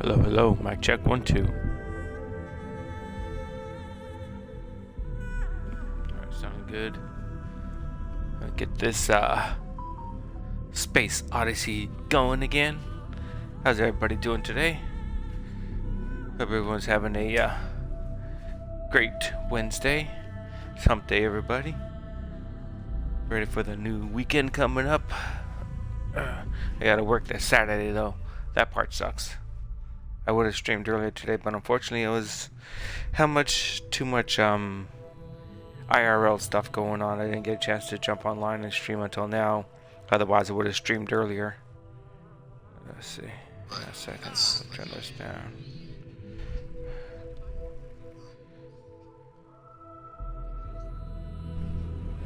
Hello, hello. Mic check 1 2. Alright, sounding good. I'll get this Space Odyssey going again. How's everybody doing today? Hope everyone's having a great Wednesday. It's hump day, everybody. Ready for the new weekend coming up. I gotta work this Saturday though. That part sucks. I would have streamed earlier today, but unfortunately it was too much IRL stuff going on. I didn't get a chance to jump online and stream until now. Otherwise I would have streamed earlier. Let's see. In a second. I'll turn this down.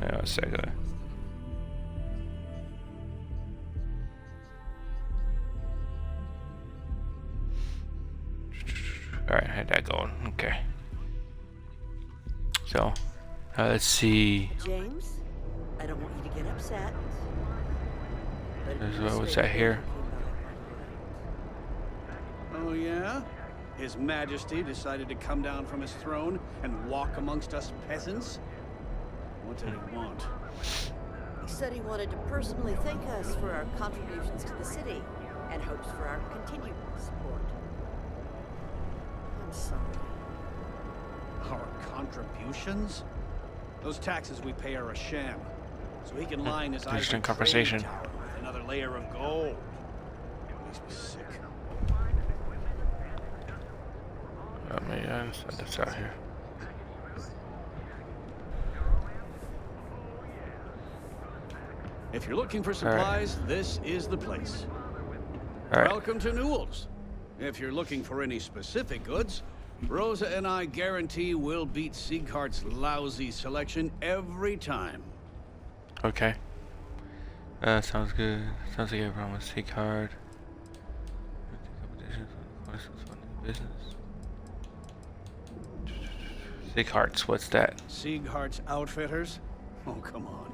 Hang on a second. Alright, I had that going. Okay. So, let's see. James, I don't want you to get upset. What was that here? Oh, yeah? His Majesty decided to come down from his throne and walk amongst us peasants? What did he want? He said he wanted to personally thank us for our contributions to the city and hopes for our continued support. I'm sorry. Our contributions? Those taxes we pay are a sham. So he can line his Interesting ivory conversation. trading tower with another layer of gold. It makes me sick. Let me set this out here. If you're looking for supplies, this is the place. Alright. Welcome to Newell's. If you're looking for any specific goods, Rosa and I guarantee we'll beat Sieghart's lousy selection every time. Okay. Sounds good. Sounds like everyone with Sieghart. Business. Sieghart's, what's that? Sieghart's Outfitters? Oh, come on.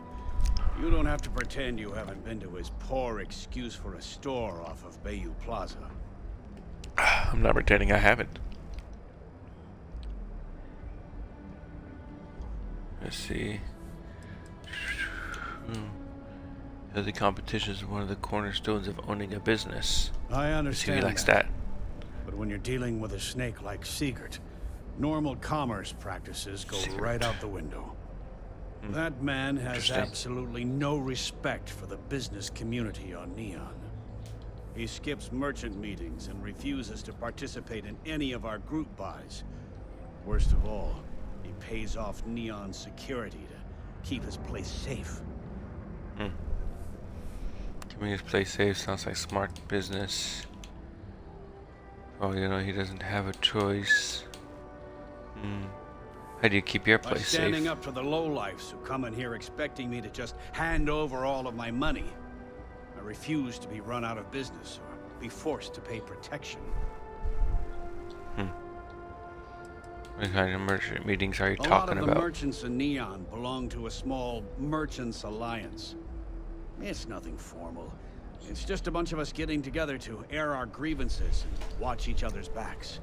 You don't have to pretend you haven't been to his poor excuse for a store off of Bayou Plaza. I'm not pretending I haven't. Let's see. Healthy competition is one of the cornerstones of owning a business. I See, understand he likes that. But when you're dealing with a snake like Siegert, normal commerce practices go right out the window. That man has absolutely no respect for the business community on Neon. He skips merchant meetings and refuses to participate in any of our group buys. Worst of all, he pays off Neon security to keep his place safe. Keeping his place safe sounds like smart business. Oh, you know, he doesn't have a choice. How do you keep your By place standing safe? up to the lowlifes who come in here expecting me to just hand over all of my money. I refuse to be run out of business or be forced to pay protection. What kind of merchant meetings are you A lot talking of the about? merchants in Neon belong to a small merchants alliance. It's nothing formal. It's just a bunch of us getting together to air our grievances and watch each other's backs.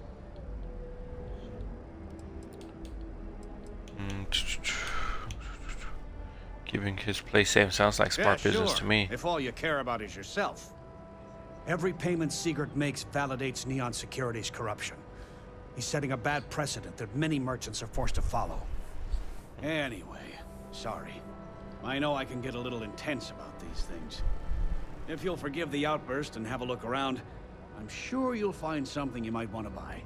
Keeping his place safe sounds like smart business to me. If all you care about is yourself. Every payment Siegert makes validates Neon Security's corruption. He's setting a bad precedent that many merchants are forced to follow. Anyway, sorry. I know I can get a little intense about these things. If you'll forgive the outburst and have a look around, I'm sure you'll find something you might want to buy.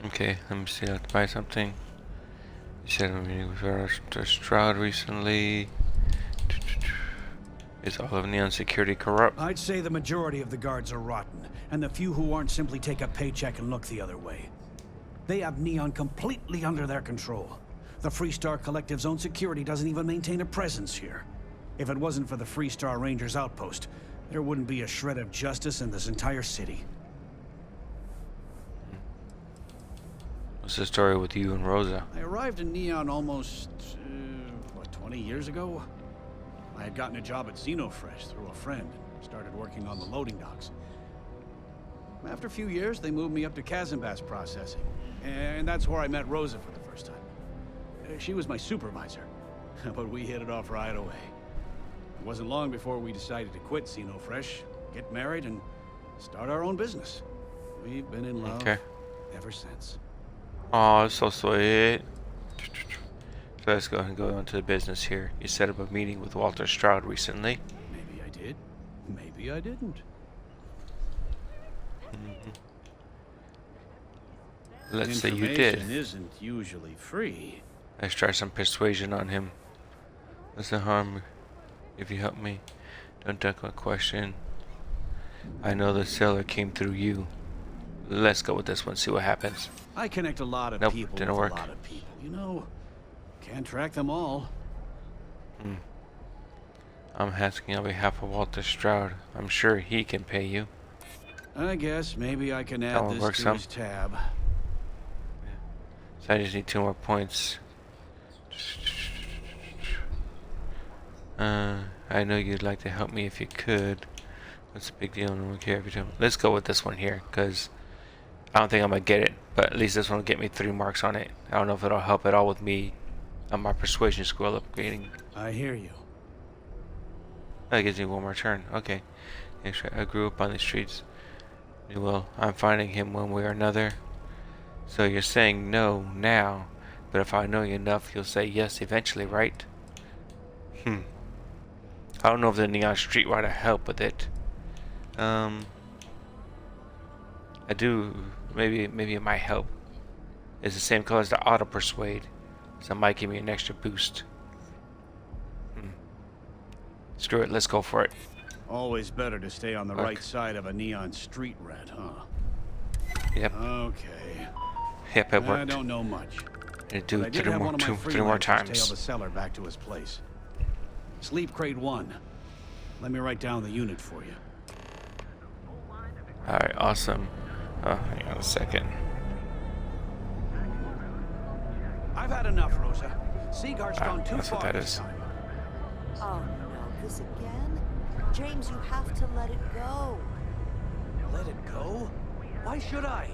Okay, let me see. I have to buy something. You said I'm meeting with Stroud recently. Is all of Neon Security corrupt? I'd say the majority of the guards are rotten, and the few who aren't simply take a paycheck and look the other way. They have Neon completely under their control. The Freestar Collective's own security doesn't even maintain a presence here. If it wasn't for the Freestar Rangers outpost, there wouldn't be a shred of justice in this entire city. What's the story with you and Rosa? I arrived in Neon almost, 20 years ago? I had gotten a job at Xenofresh through a friend and started working on the loading docks. After a few years, they moved me up to Kazanbas processing. And that's where I met Rosa for the first time. She was my supervisor. But we hit it off right away. It wasn't long before we decided to quit Sino Fresh, get married, and start our own business. We've been in love ever since. Oh, so sweet. So let's go ahead and go on to the business here. You set up a meeting with Walter Stroud recently. Maybe I did. Maybe I didn't. Let's say you did. Information isn't usually free. Let's try some persuasion on him. What's the harm if you help me? Don't duck my question. I know the seller came through you. Let's go with this one, see what happens. I connect a lot of people didn't with work. a lot of people. You know, can't track them all. I'm asking on behalf of Walter Stroud. I'm sure he can pay you. I guess maybe I can That add one this works to some. his tab. So I just need 2 more points. I know you'd like to help me if you could. What's the big deal? No one care if you do. Let's go with this one here, because I don't think I'm gonna get it, but at least this one will get me 3 marks on it. I don't know if it'll help at all with me on my persuasion score upgrading. I hear you. That gives me 1 more turn. Okay. I grew up on the streets. Well, I'm finding him one way or another. So you're saying no now, but if I know you enough, you'll say yes eventually, right? I don't know if the Neon Street Rider help with it. I do. Maybe it might help. It's the same color as the Auto Persuade, so it might give me an extra boost. Screw it. Let's go for it. Always better to stay on the right side of a neon street rat, huh? Yep. Okay. Yep, it worked. I don't know much. And do But I it did 3 have more, one of my 3 more freelancers tail times. the seller back to his place. Sleep crate 1. Let me write down the unit for you. Alright, awesome. Oh, hang on a second. I've had enough, Rosa. Seaguard's gone too that's what far that this is. time. Oh no, this again? James, you have to let it go. Let it go? Why should I?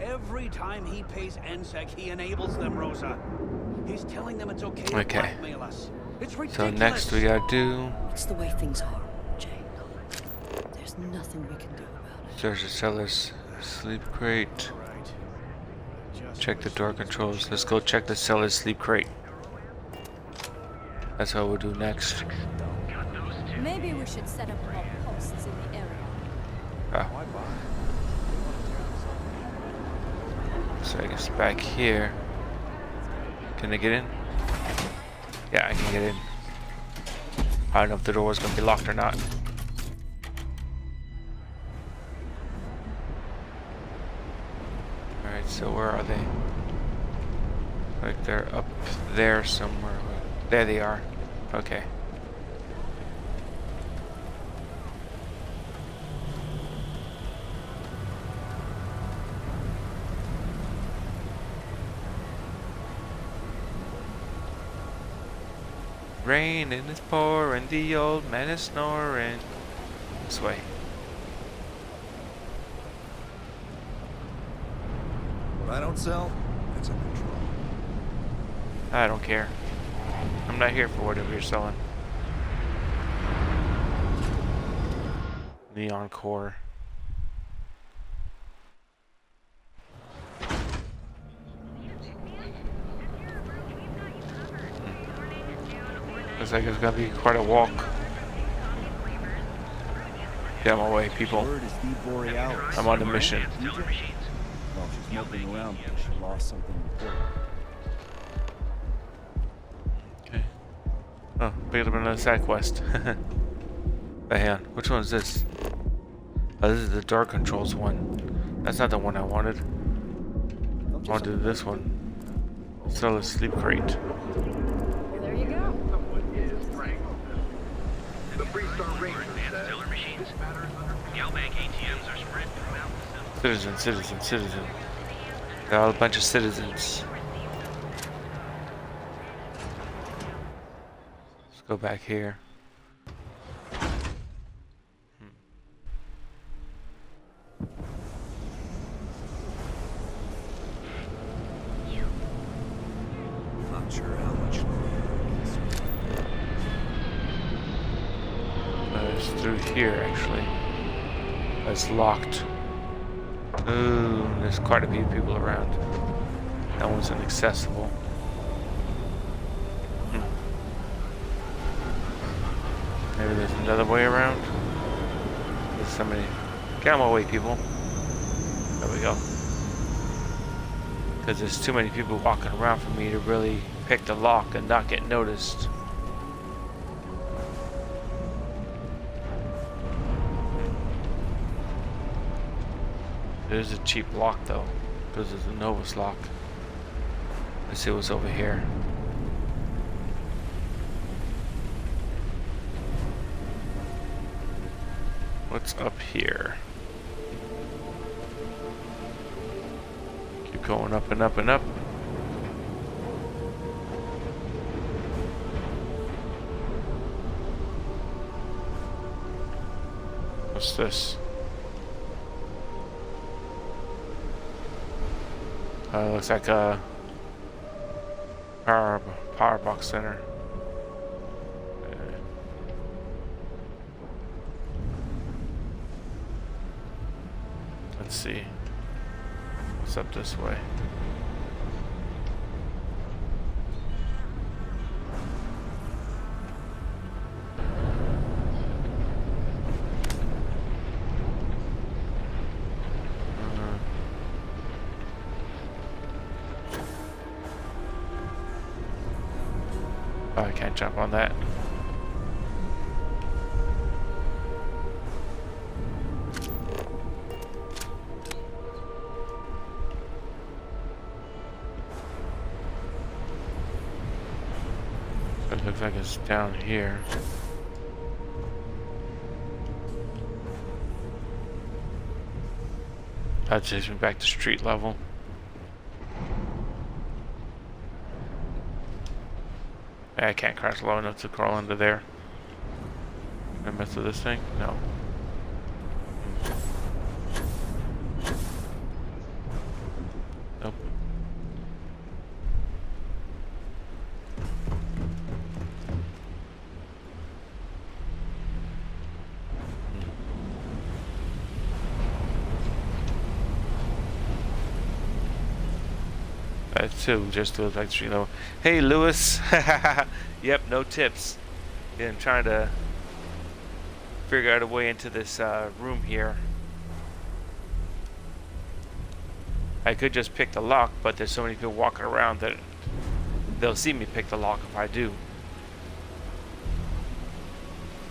Every time he pays NSEC, he enables them, Rosa. He's telling them it's okay to blackmail us. It's ridiculous. So next we gotta do... It's the way things are, Jay. There's nothing we can do about it. Search the seller's sleep crate. Check the door controls. Let's go check the seller's sleep crate. That's what we'll do next. Maybe we should set up more posts in the area. Oh. So I guess back here. Can I get in? Yeah, I can get in. I don't know if the door was gonna be locked or not. Alright, so where are they? Like they're up there somewhere. There they are. Okay. Rain and it's pouring, the old man is snoring. This way. What I don't sell, it's in control. I don't care. I'm not here for whatever you're selling. Neon core. Looks like it's gonna be quite a walk. Get out of my way, people. Word is the Borealis. I'm on a mission. Well, she's moping around because she lost something important. Okay. Oh, picked up another side quest. But hang on, which one is this? Oh, this is the door controls one. That's not the one I wanted. I want to do this one. Sell a sleep crate. There you go. Citizen. Got all a bunch of citizens. Let's go back here. It's through here, actually. It's locked. Ooh, there's quite a few people around. That one's inaccessible. Maybe there's another way around. There's somebody. Get out of my way, people. There we go. Because there's too many people walking around for me to really pick the lock and not get noticed. There's a cheap lock though, because it's a Novus lock. Let's see what's over here. What's up here? Keep going up and up and up. What's this? Looks like a power box center. Let's see. What's up this way? Oh, I can't jump on that. It looks like it's down here. That takes me back to street level. I can't crash low enough to crawl under there. Did I mess with this thing? No. Nope. That too just feels like street level. Hey, Lewis. Yep, no tips. Yeah, I'm trying to figure out a way into this room here. I could just pick the lock, but there's so many people walking around that they'll see me pick the lock if I do.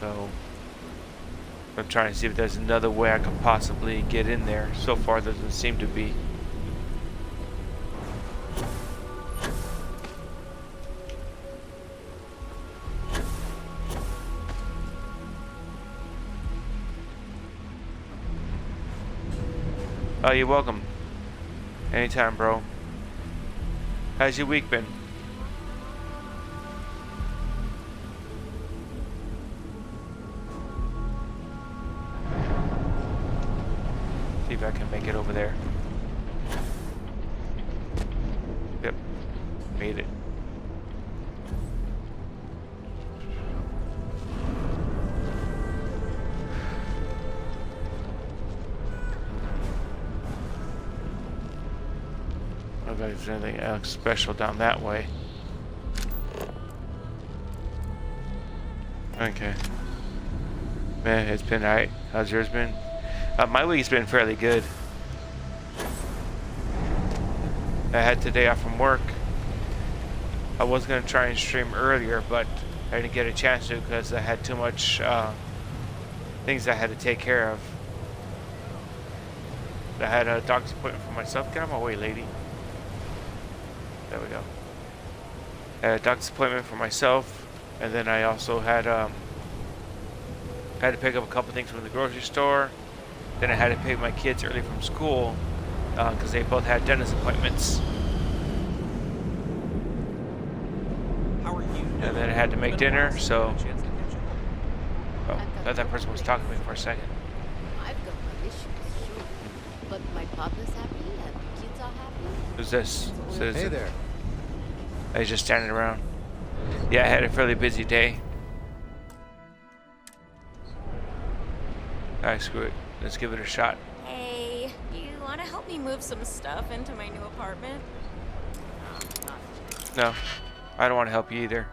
So I'm trying to see if there's another way I could possibly get in there. So far, there doesn't seem to be. Oh, you're welcome. Anytime, bro. How's your week been? See if I can make it over there. Yep. Made it. If there's anything else special down that way. Okay. Man, it's been alright. How's yours been? My week's been fairly good. I had today off from work. I was going to try and stream earlier, but I didn't get a chance to because I had too much things I had to take care of. I had a doctor's appointment for myself. Get out of my way, lady. There we go. I had a doctor's appointment for myself, and then I also had to pick up a couple things from the grocery store. Then I had to pick my kids early from school because they both had dentist appointments. How are you? And then I had to make dinner, so... Oh, I thought that person was talking to me for a second. I've got my issues, sure. But my partner's happy and the kids are happy. Who's this? Hey there. I was just standing around. Yeah, I had a fairly busy day. Alright, screw it. Let's give it a shot. Hey, you want to help me move some stuff into my new apartment? No, I don't want to help you either.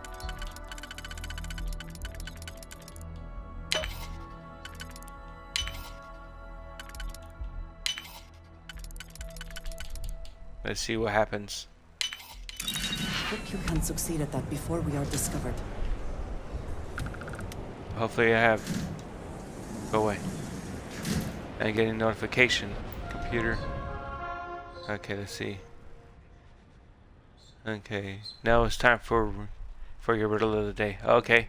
Let's see what happens. Hope you can succeed at that before we are discovered. Hopefully I have. Go away. And getting notification. Computer. Okay, let's see. Okay, now it's time for your riddle of the day. Okay.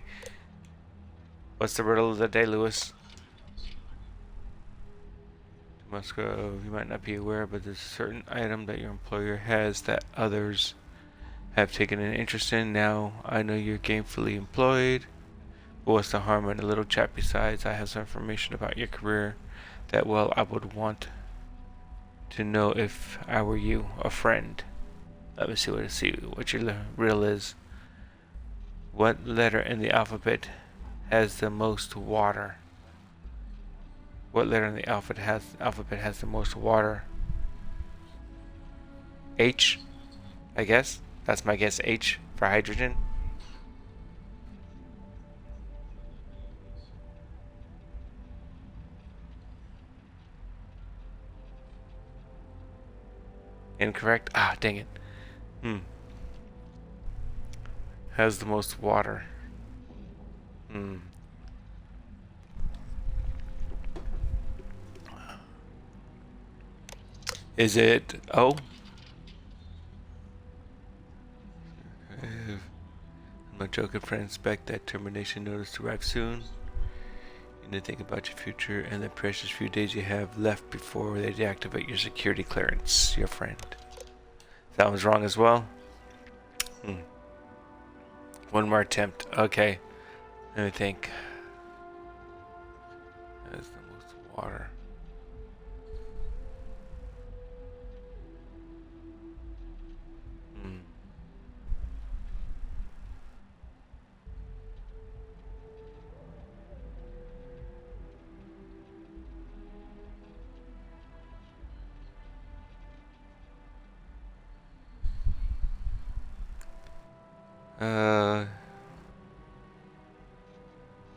What's the riddle of the day, Lewis? Musgrove, you might not be aware, but there's a certain item that your employer has that others have taken an interest in. Now, I know you're gainfully employed, but what's the harm in a little chat? Besides, I have some information about your career that, well, I would want to know if I were you, a friend. Let me see what your riddle is. What letter in the alphabet has the most water? What letter in the alphabet has the most water? H, I guess. That's my guess. H for hydrogen. Incorrect. Ah, dang it. Has the most water. Is it O? My joking friend, expect that termination notice to arrive soon. You need to think about your future and the precious few days you have left before they deactivate your security clearance, your friend. That was wrong as well. One more attempt. Okay. Let me think. That's the most water.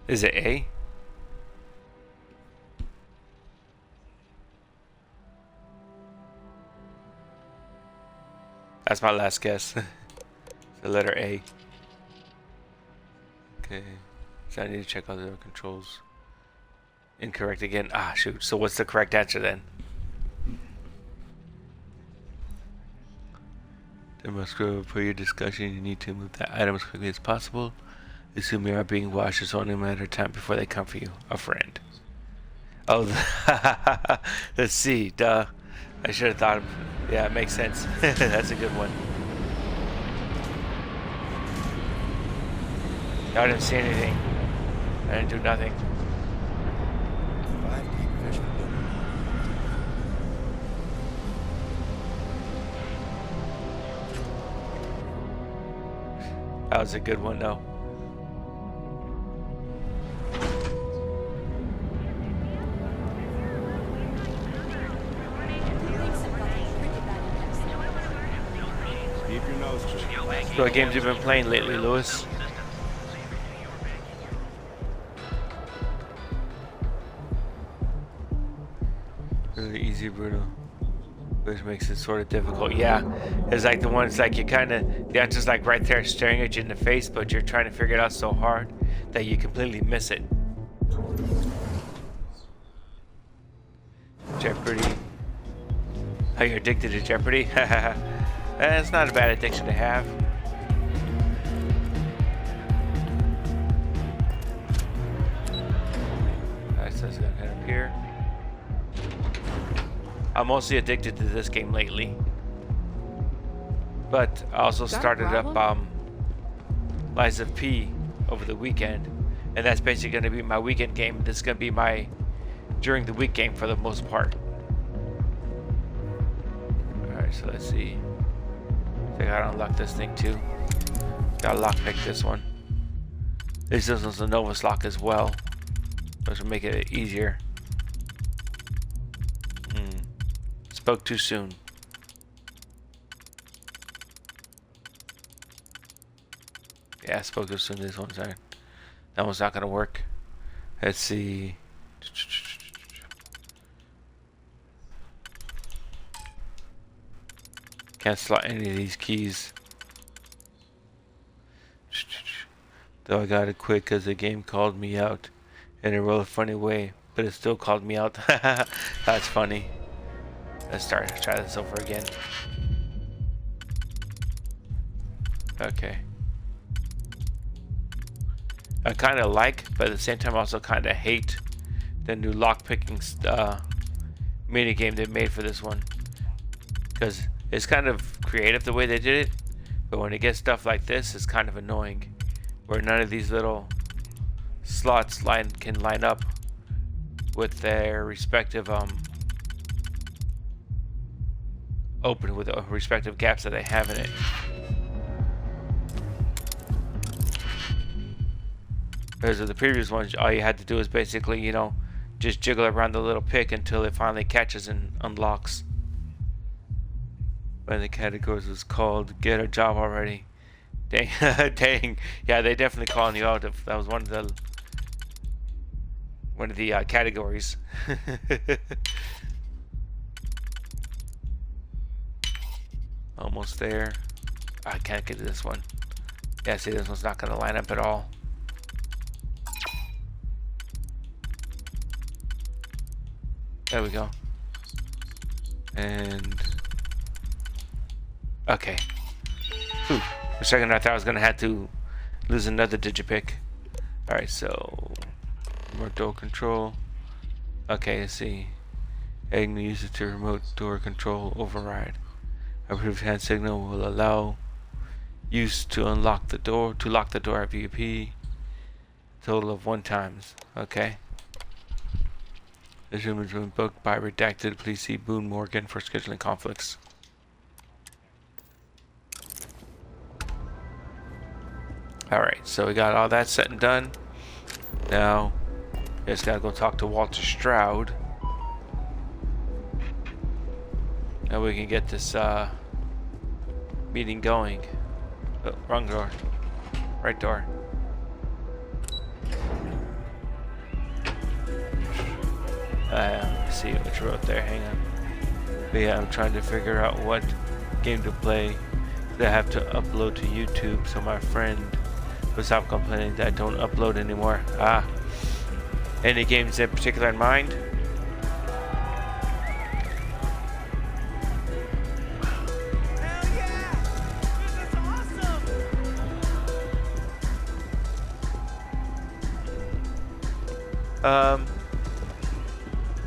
Is it A? That's my last guess. The letter A. Okay. So I need to check all the other controls. Incorrect again. Ah, shoot. So what's the correct answer then? There must go for your discussion. You need to move that item as quickly as possible. Assume you are being watched. It's only a matter of time before they come for you. A friend. Oh, let's see. Duh. I should have thought of... Yeah, it makes sense. That's a good one. I didn't see anything. I didn't do nothing. 5 deep fish for dinner. That was a good one, though. Keep your nose clear. So what games have you been playing lately, Lewis? Really easy, brutal. Which makes it sort of difficult. Yeah, it's like the ones like you kind of, the answer's like right there staring at you in the face, but you're trying to figure it out so hard that you completely miss it. Jeopardy. Oh, you're addicted to Jeopardy? It's not a bad addiction to have. Alright, so it's gonna head up here. I'm mostly addicted to this game lately. But I also started up Lies of P over the weekend. And that's basically gonna be my weekend game. This is gonna be my during the week game for the most part. Alright, so let's see. I gotta unlock this thing too. Gotta lockpick this one. This is a Novus lock as well, which will make it easier. spoke too soon. Yeah, I spoke too soon. This one's not. That one's not gonna work. Let's see. Can't slot any of these keys. Though I got it quick because the game called me out in a real funny way, but it still called me out. That's funny. Let's try this over again. Okay. I kind of like, but at the same time I also kind of hate the new lockpicking mini game they made for this one, because it's kind of creative the way they did it, but when it gets stuff like this, it's kind of annoying, where none of these little slots can line up with their respective open with the respective gaps that they have in it. Whereas with the previous ones, all you had to do is basically, you know, just jiggle around the little pick until it finally catches and unlocks. One of the categories was called "Get a Job Already." Dang, dang, yeah, they definitely calling you out. If that was one of the categories. Almost there. I can't get to this one. Yeah, see, this one's not gonna line up at all. There we go. And okay. Whew. For a second I thought I was gonna have to lose another digipick. Alright, so remote door control. Okay, let's see. Adding the user to remote door control override. Approved hand signal will allow use to unlock the door, to lock the door at VP. Total of 1 times. Okay. This room has been booked by redacted. Please see Boone Morgan for scheduling conflicts. Alright, so we got all that set and done. Now, just gotta go talk to Walter Stroud. Now we can get this meeting going. Oh, wrong door. Right door. Let's see which wrote there. Hang on. But yeah, I'm trying to figure out what game to play that I have to upload to YouTube, so my friend will stop complaining that I don't upload anymore. Any games in particular in mind?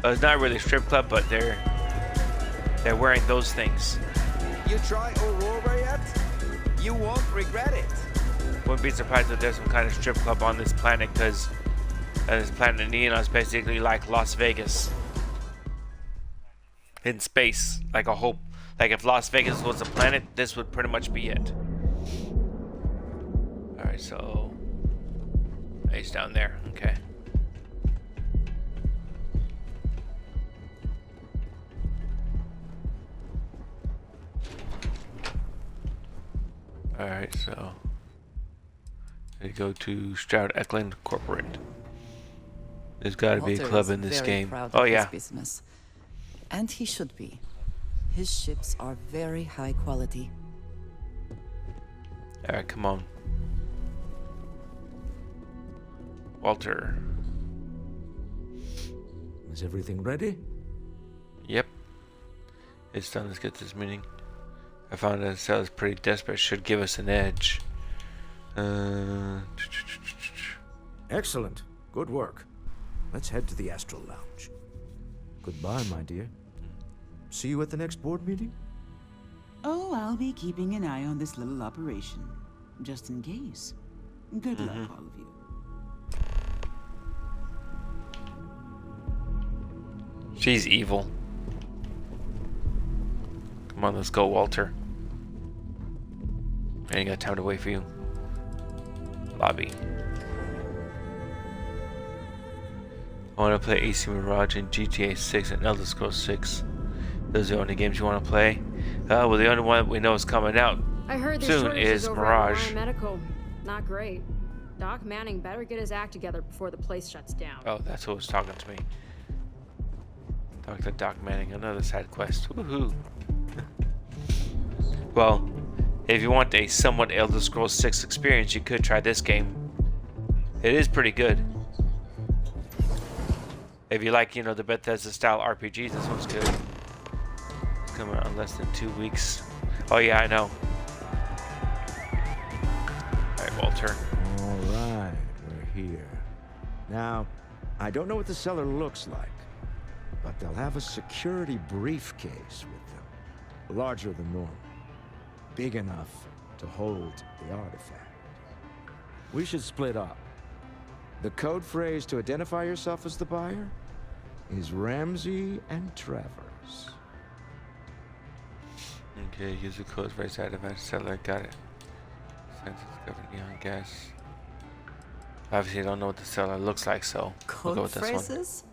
It's not really a strip club, but they're wearing those things. You try Aurora yet? You won't regret it. Wouldn't be surprised if there's some kind of strip club on this planet, because this planet Neon is basically like Las Vegas in space, like a whole. Like if Las Vegas was a planet, this would pretty much be it. All right, so he's down there. Okay. Alright, so we go to Stroud Eklund Corporate. There's got to be a club in this game. Oh yeah. Business. And he should be. His ships are very high quality. Alright, come on. Walter. Is everything ready? Yep. It's done. Let's get this meeting. I found that Cell is pretty desperate. Should give us an edge. Excellent. Good work. Let's head to the Astral Lounge. Goodbye, my dear. See you at the next board meeting? Oh, I'll be keeping an eye on this little operation, just in case. Good luck, all of you. She's evil. Come on, let's go, Walter. I ain't got time to wait for you. Lobby. I want to play AC Mirage and GTA 6 and Elder Scrolls 6. Those are the only games you want to play. Well, the only one we know is coming out I heard soon there's is over at Mirage. Orion Medical. Not great. Doc Manning better get his act together before the place shuts down. Oh, that's who was talking to me. Dr. Doc Manning, another side quest. Woohoo! Well, if you want a somewhat Elder Scrolls 6 experience, you could try this game. It is pretty good. If you like, you know, the Bethesda style RPGs, this one's good. It's coming out in less than 2 weeks. Oh yeah, I know. Alright, Walter. All right, we're here. Now, I don't know what the cellar looks like, but they'll have a security briefcase with them. Larger than normal. Big enough to hold the artifact. We should split up. The code phrase to identify yourself as the buyer is Ramsey and Travers. Okay, use the code phrase to identify the seller. Got it. Since it's covered neon gas. Obviously, I don't know what the seller looks like, so we'll go Code with this one. phrases?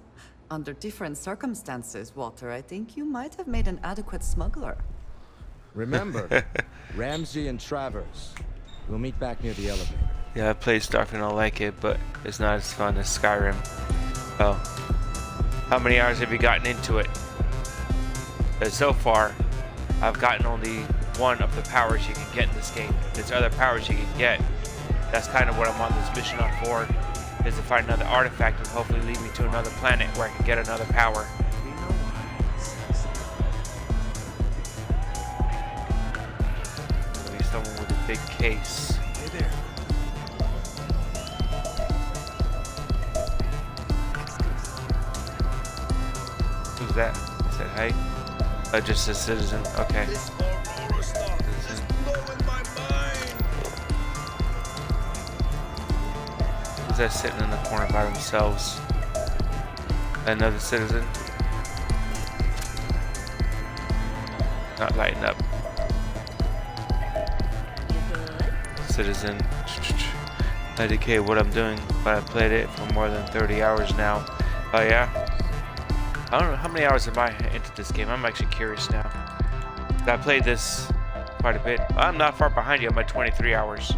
Under different circumstances, Walter, I think you might have made an adequate smuggler. Remember, Ramsey and Travers. We'll meet back near the elevator. Yeah, I played Starfield, I like it, but it's not as fun as Skyrim. Oh. How many hours have you gotten into it? So far, I've gotten only one of the powers you can get in this game. There's other powers you can get. That's kind of what I'm on this mission on for, is to find another artifact and hopefully lead me to another planet where I can get another power. Maybe someone with a big case. Hey there. Who's that? He said, hey. Oh, just a citizen. Okay. This Aurora stuff is just blowing my mind. Who's that sitting in the corner by themselves? Another citizen. Not lighting up. Citizen. I indicate what I'm doing, but I played it for more than 30 hours now. Oh yeah? I don't know how many hours am I into this game. I'm actually curious now. I played this quite a bit. I'm not far behind you. I'm at 23 hours.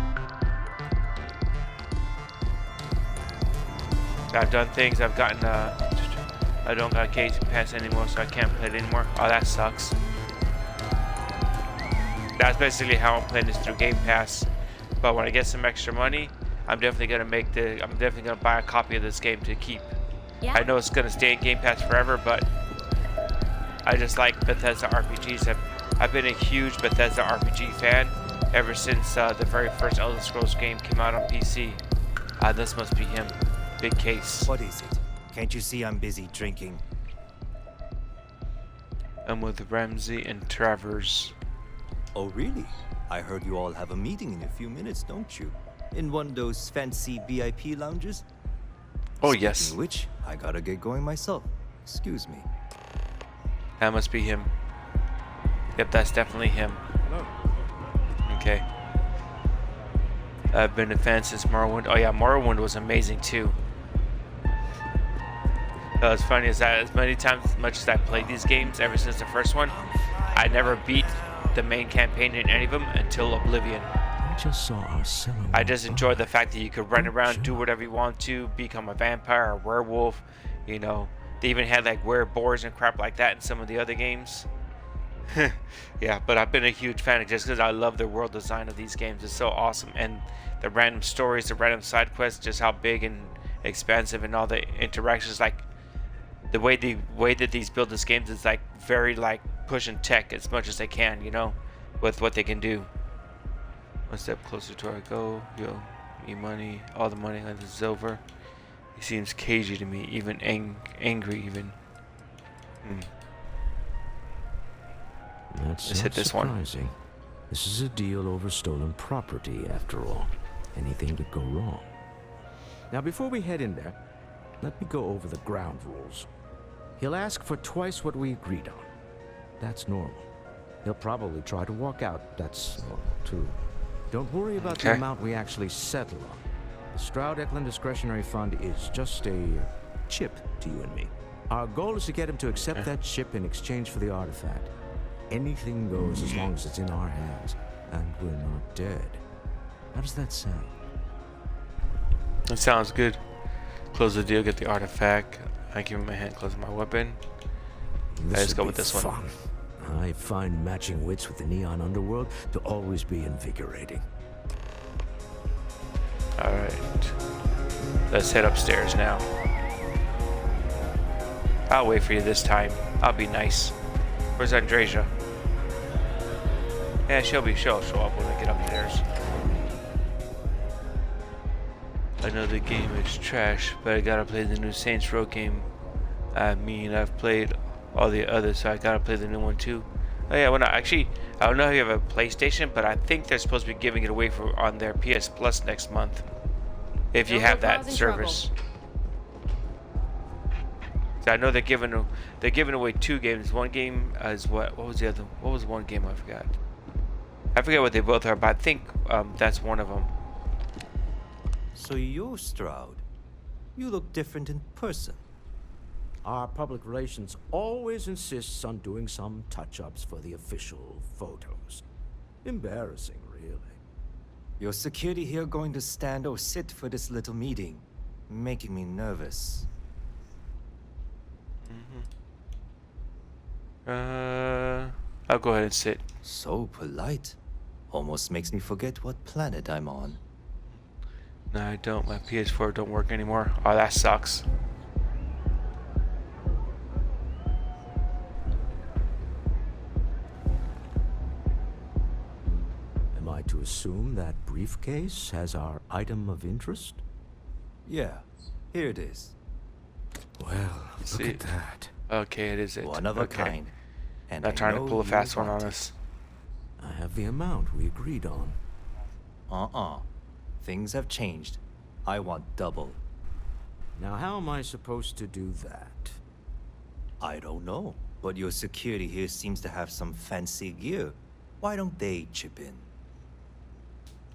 I've done things. I've gotten I don't got Game Pass anymore, so I can't play it anymore. Oh, that sucks. That's basically how I'm playing this, through Game Pass. But when I get some extra money, I'm definitely gonna buy a copy of this game to keep. Yeah? I know it's gonna stay in Game Pass forever, but I just like Bethesda RPGs. I've been a huge Bethesda RPG fan ever since the very first Elder Scrolls game came out on PC. This must be him. Big case. What is it? Can't you see I'm busy drinking? I'm with Ramsey and Travers. Oh, really? I heard you all have a meeting in a few minutes, don't you? In one of those fancy VIP lounges? Oh, Speaking yes. of which, I gotta get going myself. Excuse me. That must be him. Yep, that's definitely him. Hello. Okay. I've been a fan since Morrowind. Oh yeah, Morrowind was amazing too. What's funny is that as much as I played these games ever since the first one, I never beat the main campaign in any of them until Oblivion. I just saw our cellar. I just enjoyed the fact that you could run around, do whatever you want to, become a vampire, a werewolf, you know. They even had like wereboars and crap like that in some of the other games. Yeah, but I've been a huge fan just because I love the world design of these games. It's so awesome, and the random stories, the random side quests, just how big and expansive, and all the interactions. Like the way that these build these games is like very like pushing tech as much as they can, you know, with what they can do. One step closer to our goal. Yo, me money, all the money on this is over. He seems cagey to me, even angry even. That's Let's not hit this one. surprising. This is a deal over stolen property, after all. Anything could go wrong. Now, before we head in there, let me go over the ground rules. He'll ask for twice what we agreed on. That's normal. He'll probably try to walk out. That's normal, too. Don't worry about the amount we actually settle on. The Stroud Eklund Discretionary Fund is just a chip to you and me. Our goal is to get him to accept that ship in exchange for the artifact. Anything goes as long as it's in our hands, and we're not dead. How does that sound? That sounds good. Close the deal, get the artifact. I give him my hand, close my weapon. Let's go with this one. I find matching wits with the neon underworld to always be invigorating. Alright. Let's head upstairs now. I'll wait for you this time. I'll be nice. Where's Andreja? Yeah, she'll show up when I get upstairs. I know the game is trash, but I gotta play the new Saints Row game. I mean, I've played all the others, so I gotta play the new one too. Oh yeah, well, no, actually, I don't know if you have a PlayStation, but I think they're supposed to be giving it away on their PS Plus next month, if you have that service. So I know they're giving away 2 games. One game is what was the other? What was one game I forgot? I forget what they both are, but I think that's one of them. So you're Stroud. You look different in person. Our public relations always insists on doing some touch-ups for the official photos. Embarrassing, really. Your security here going to stand or sit for this little meeting, making me nervous. I'll go ahead and sit. So polite. Almost makes me forget what planet I'm on. No, I don't. My PS4 don't work anymore. Oh, that sucks. Am I to assume that briefcase has our item of interest? Yeah, here it is. Well, look at that. Okay, it is it. One of a kind. And Not trying to pull a fast one on us. I have the amount we agreed on. Things have changed. I want double. Now, how am I supposed to do that? I don't know, but your security here seems to have some fancy gear. Why don't they chip in?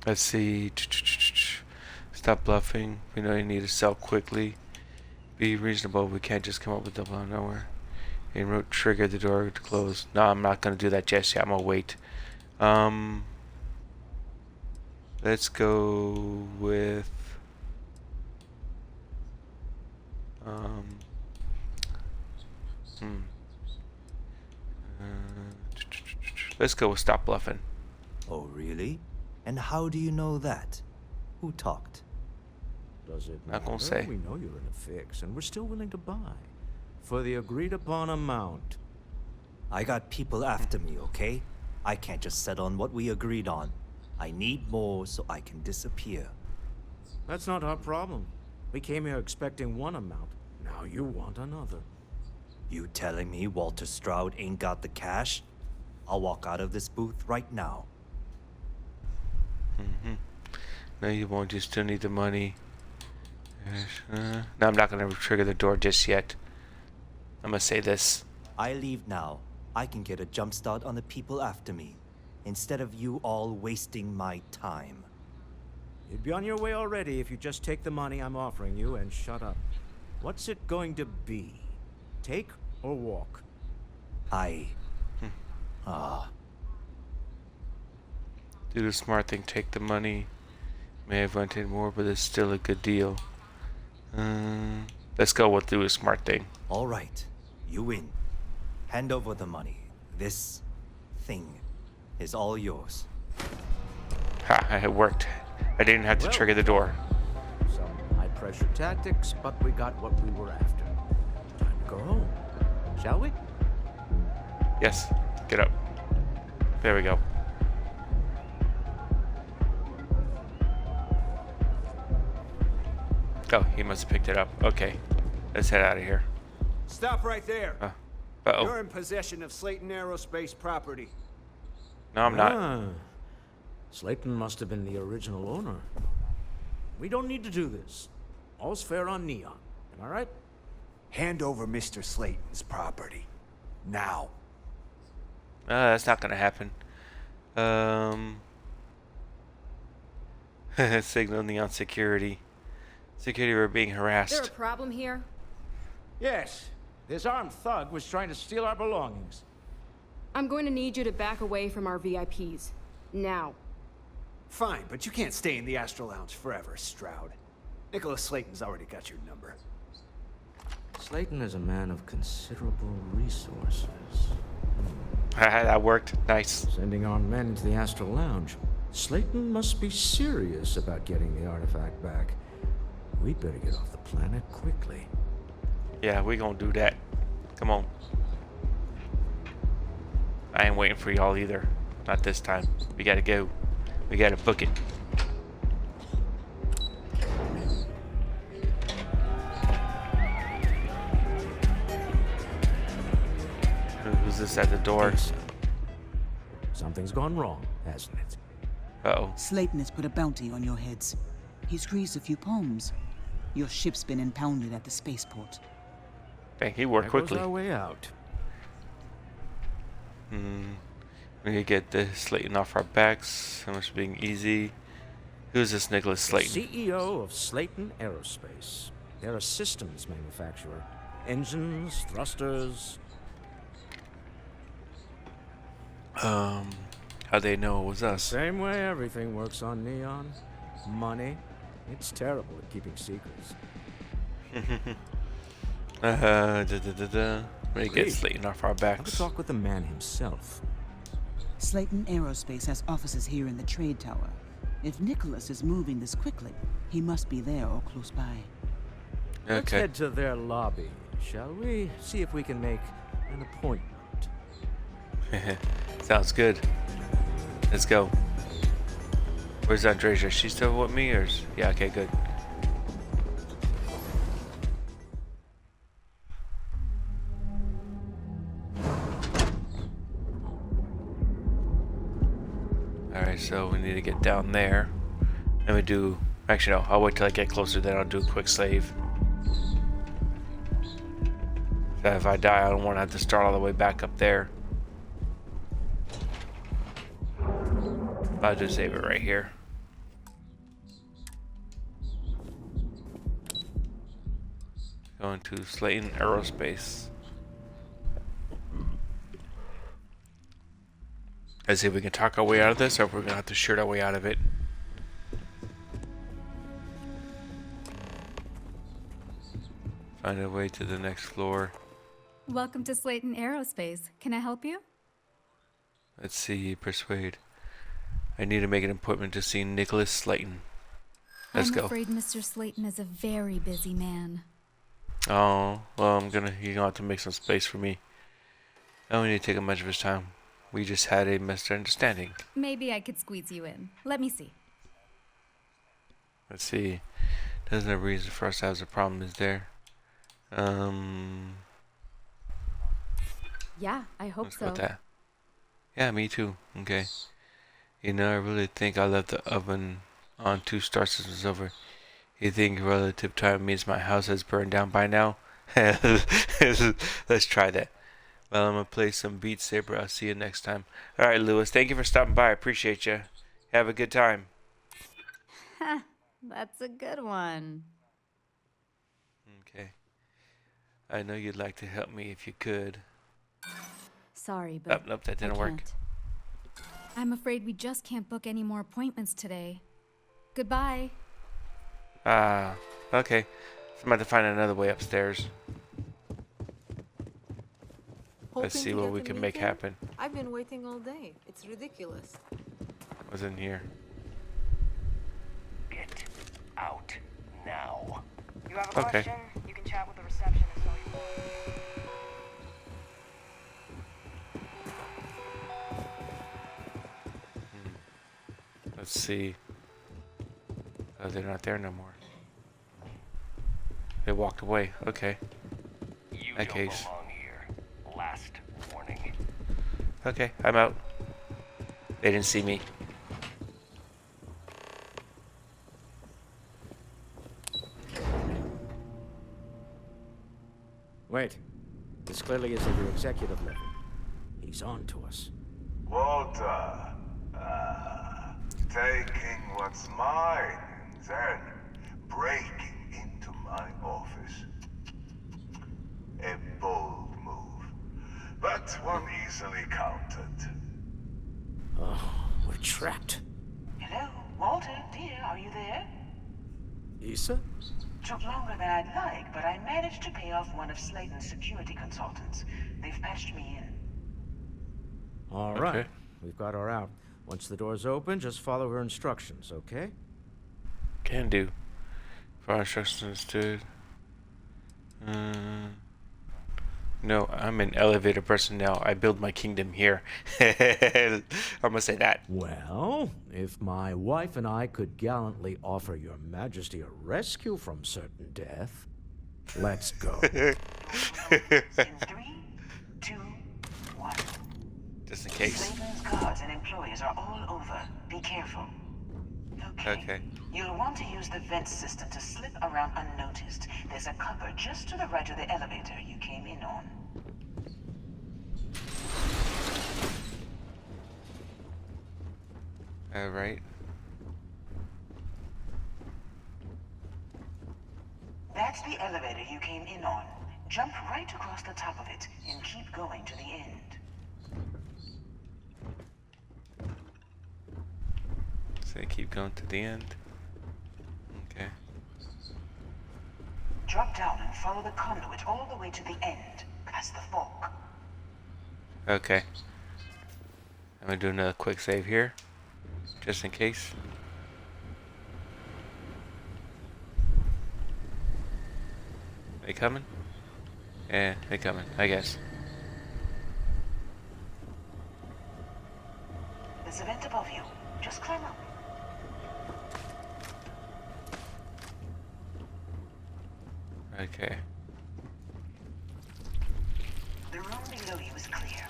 Let's see. Stop bluffing. We know you need to sell quickly. Be reasonable. We can't just come up with double out of nowhere. And rote trigger the door to close. No, I'm not gonna do that just yet. I'm gonna wait. Let's go with let's go with stop bluffing. Oh, really? And how do you know that? Who talked? Does it Not gonna matter? say. We know you're in a fix, and we're still willing to buy. For the agreed-upon amount. I got people after me, okay? I can't just settle on what we agreed on. I need more so I can disappear. That's not our problem. We came here expecting one amount. Now you want another. You telling me Walter Stroud ain't got the cash? I'll walk out of this booth right now. No, you won't. You still need the money. No, I'm not gonna trigger the door just yet. I'm gonna say this. I leave now. I can get a jump start on the people after me, instead of you all wasting my time. You'd be on your way already if you just take the money I'm offering you and shut up. What's it going to be? Take or walk? Do the smart thing. Take the money. May have wanted more, but it's still a good deal. Let's go with do a smart thing. All right, you win. Hand over the money. This thing is all yours. Ha, it worked. I didn't have to trigger the door. Some high-pressure tactics, but we got what we were after. Time to go home. Shall we? Yes, get up. There we go. Oh, he must have picked it up. Okay, let's head out of here. Stop right there. Uh-oh. You're in possession of Slayton Aerospace property. No, I'm not. Slayton must have been the original owner. We don't need to do this. All's fair on Neon. Am I right? Hand over Mr. Slayton's property. Now. That's not gonna happen. Signal Neon security. Security, we're being Is harassed. there a problem here? Yes. This armed thug was trying to steal our belongings. I'm going to need you to back away from our VIPs. Now. Fine, but you can't stay in the Astral Lounge forever, Stroud. Nicholas Slayton's already got your number. Slayton is a man of considerable resources. That worked. Nice. Sending armed men into the Astral Lounge. Slayton must be serious about getting the artifact back. We'd better get off the planet quickly. Yeah, we gonna do that. Come on. I ain't waiting for y'all either. Not this time. We gotta go. We gotta book it. Who's this at the door? Something's gone wrong, hasn't it? Uh-oh. Slayton has put a bounty on your heads. He's greased a few palms. Your ship's been impounded at the spaceport. Dang, he worked quickly. There goes our way out. We need to get the Slayton off our backs. So much being easy. Who's this Nicholas Slayton? CEO of Slayton Aerospace. They're a systems manufacturer. Engines, thrusters. How'd they know it was us? Same way everything works on Neon. Money. It's terrible at keeping secrets. We get Slayton off our I'll backs. talk with the man himself. Slayton Aerospace has offices here in the trade tower. If Nicholas is moving this quickly, he must be there or close by. Let's Okay. head to their lobby, shall we? See if we can make an appointment. Sounds good. Let's go. Where's Andreja? She's still with me, or yeah? Okay, good. All right, so we need to get down there, and we do. Actually, no. I'll wait till I get closer. Then I'll do a quick save. So if I die, I don't want to have to start all the way back up there. I'll just save it right here. Going to Slayton Aerospace. Let's see if we can talk our way out of this, or if we're gonna have to shoot our way out of it. Find a way to the next floor. Welcome to Slayton Aerospace. Can I help you? Let's see, persuade. I need to make an appointment to see Nicholas Slayton. Let's go. I'm afraid Mr. Slayton is a very busy man. Oh, well, you're gonna have to make some space for me. I don't need to take up much of his time. We just had a misunderstanding. Maybe I could squeeze you in. Let me see. Let's see. There's no reason for us to have a problem, is there? Yeah, I hope Let's go so. with that. Yeah, me too. Okay. You know, I really think I left the oven on 2 star systems over. You think relative time means my house has burned down by now? Let's try that. Well, I'm gonna play some Beat Saber. I'll see you next time. Alright, Lewis, thank you for stopping by. I appreciate you. Have a good time. That's a good one. Okay. I know you'd like to help me if you could. Sorry, but Nope, that didn't I work. can't. I'm afraid we just can't book any more appointments today. Goodbye. Okay. So I'm about to find another way upstairs. Let's Hoping see to what get we the can make meeting? happen. I've been waiting all day. It's ridiculous. What's in here? Get out now. You have a Okay. question? You can chat with the receptionist. Let's see. Oh, they're not there no more. They walked away. Okay. You That don't case. belong here. Last warning. Okay, I'm out. They didn't see me. Wait. This clearly is at the executive level. He's on to us. Walter. Taking what's mine and then breaking into my office. A bold but one easily counted. Oh, we're trapped. Hello, Walter, dear, are you there? Issa? Took longer than I'd like, but I managed to pay off one of Slayton's security consultants. They've patched me in. All right. We've got her out. Once the door's open, just follow her instructions, okay? Can do. Fire instructions, dude. No, I'm an elevator person now. I build my kingdom here. I'm gonna say that. Well, if my wife and I could gallantly offer your majesty a rescue from certain death, let's go. In 3, 2, 1. Just in case. Slayton's guards and employees are all over. Be careful. Okay. You'll want to use the vent system to slip around unnoticed. There's a cover just to the right of the elevator you came in on. Alright. That's the elevator you came in on. Jump right across the top of it and keep going to the end. So keep going to the end. Okay. Drop down and follow the conduit all the way to the end, past the fork. Okay. I'm gonna do another quick save here, just in case. They coming? Yeah, they coming, I guess. There's a vent above you. Just climb up. Okay. The room below you is clear.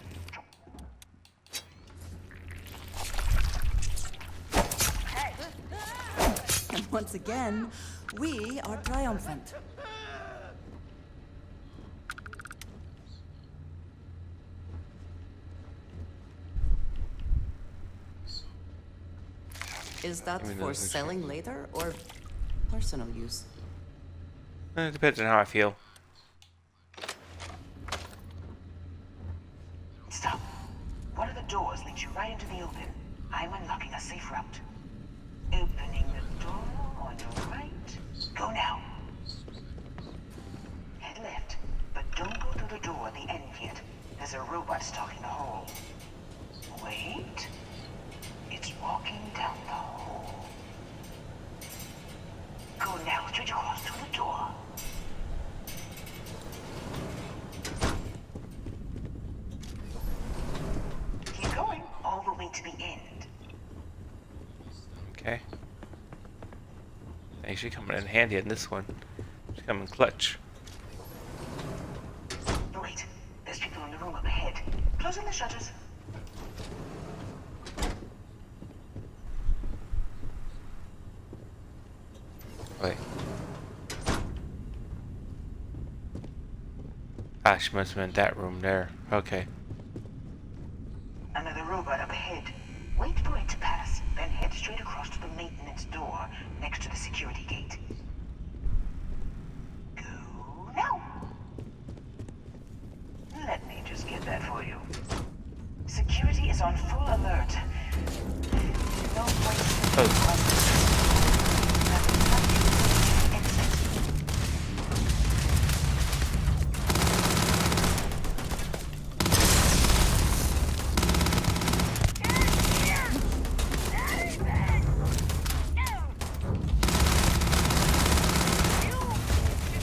And once again, we are triumphant. Is that for selling later or personal use? It depends on how I feel. Stop. One of the doors leads you right into the open. I'm unlocking a safe route. Opening the door on your right. Go now. Head left, but don't go through the door at the end yet. There's a robot stalking the hall. Wait. It's walking down the hall. Go now, straight across to the door. Keep going all the way to the end. Okay. Actually coming in handy in this one. She's coming clutch. Wait, there's people in the room up ahead. Closing the shutters. Wait. Ah, she must have been in that room there. Okay. Another robot up ahead. Wait for it to pass, then head straight across to the maintenance door next to the security gate. Go now. Let me just get that for you. Security is on full alert. No place.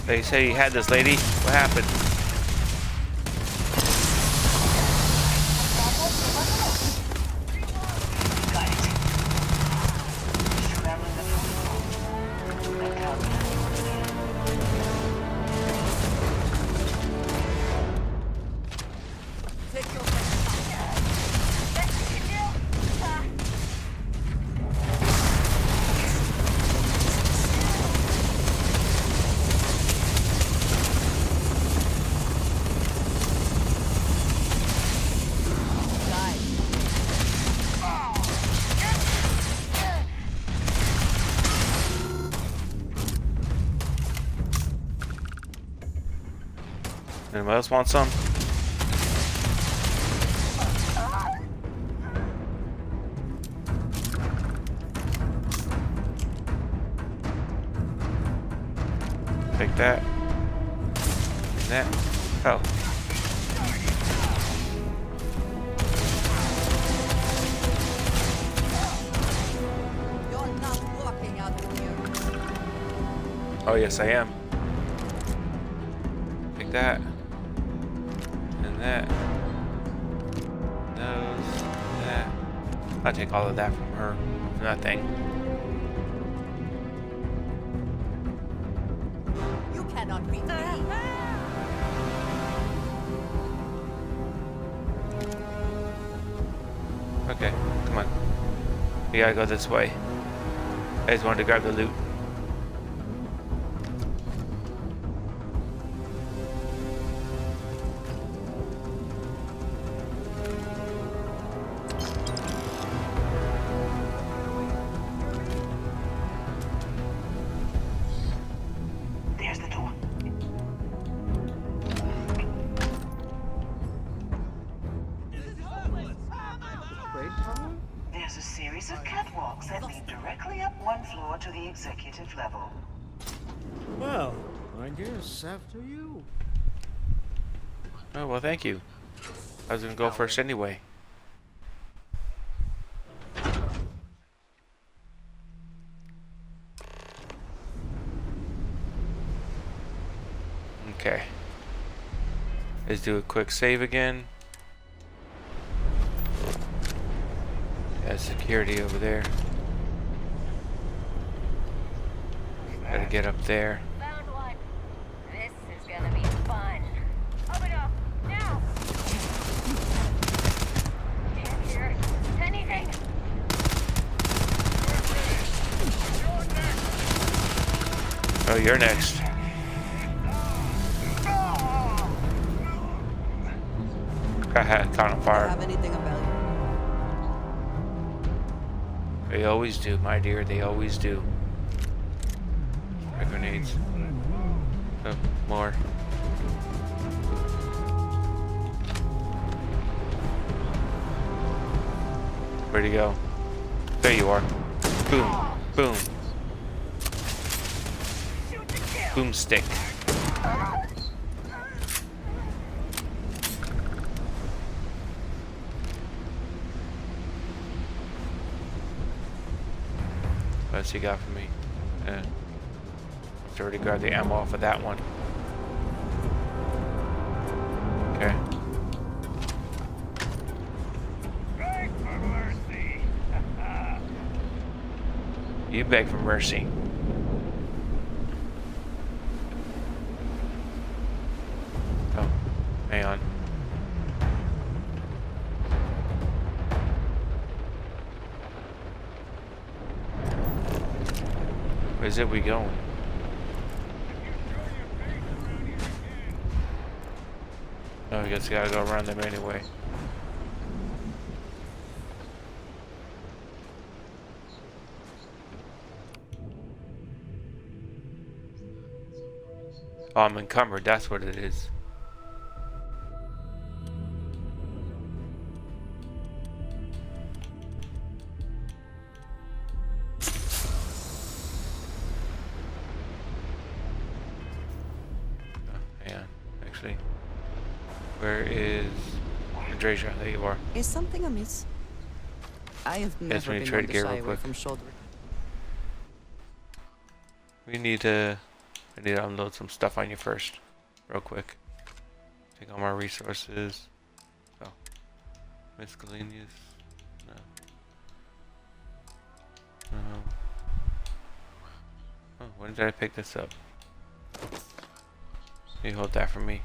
They said he had this lady. What happened? Anyone else want some? that. Oh. You're not walking out of here. Oh, yes, I am. Take that. And that. Those. That. I'll take all of that from her. Nothing. You cannot beat me. Okay, come on. We gotta go this way. I just wanted to grab the loot. There's the door. There's a series of catwalks that lead directly up one floor to the executive level. Well, I guess after you. Oh, well, thank you. I was gonna go first anyway. Okay. Let's do a quick save again. Yeah, security over there. Gotta get up there. Found one. This is gonna be fun. Open up now. Can't hear anything. Oh, you're next. Haha, caught on fire. Have anything of value? They always do, my dear. They always do. Grenades. Oh, more. Where'd he go? There you are. Boom. Boom. Boomstick. What's he got for me? Let's already grab the ammo off of that one. Okay. Beg for mercy. You beg for mercy. Oh, hang on. Where's it we going? Oh, I guess we gotta go around them anyway. Oh, I'm encumbered, that's what it is. Where is Andrasia? There you are. Is something amiss? I have never we need been to trade one to gear shy real away quick. from shoulder. We need to unload some stuff on you first, real quick. Take all my resources. Oh, miscellaneous. No. Oh, when did I pick this up? You hold that for me.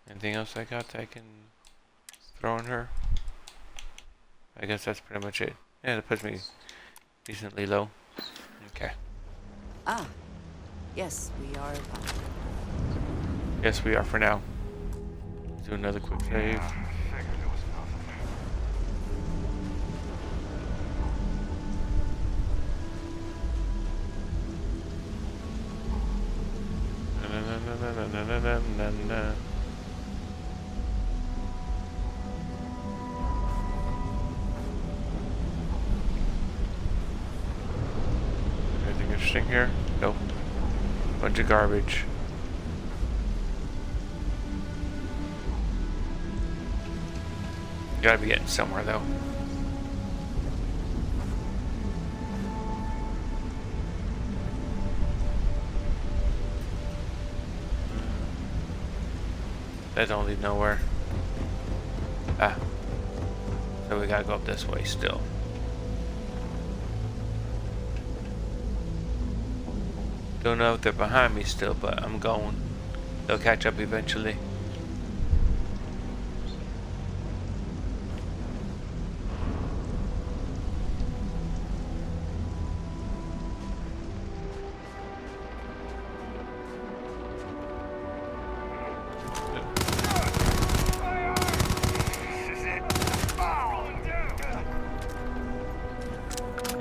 Anything else I got that I can throw in her? I guess that's pretty much it. Yeah, that puts me decently low. Okay. Ah, yes, we are. Yes, we are for now. Let's do another quick save. na na. Anything interesting here? Nope. Bunch of garbage. Gotta be getting somewhere though. That don't lead nowhere. Ah. So we gotta go up this way still. Don't know if they're behind me still, but I'm going. They'll catch up eventually.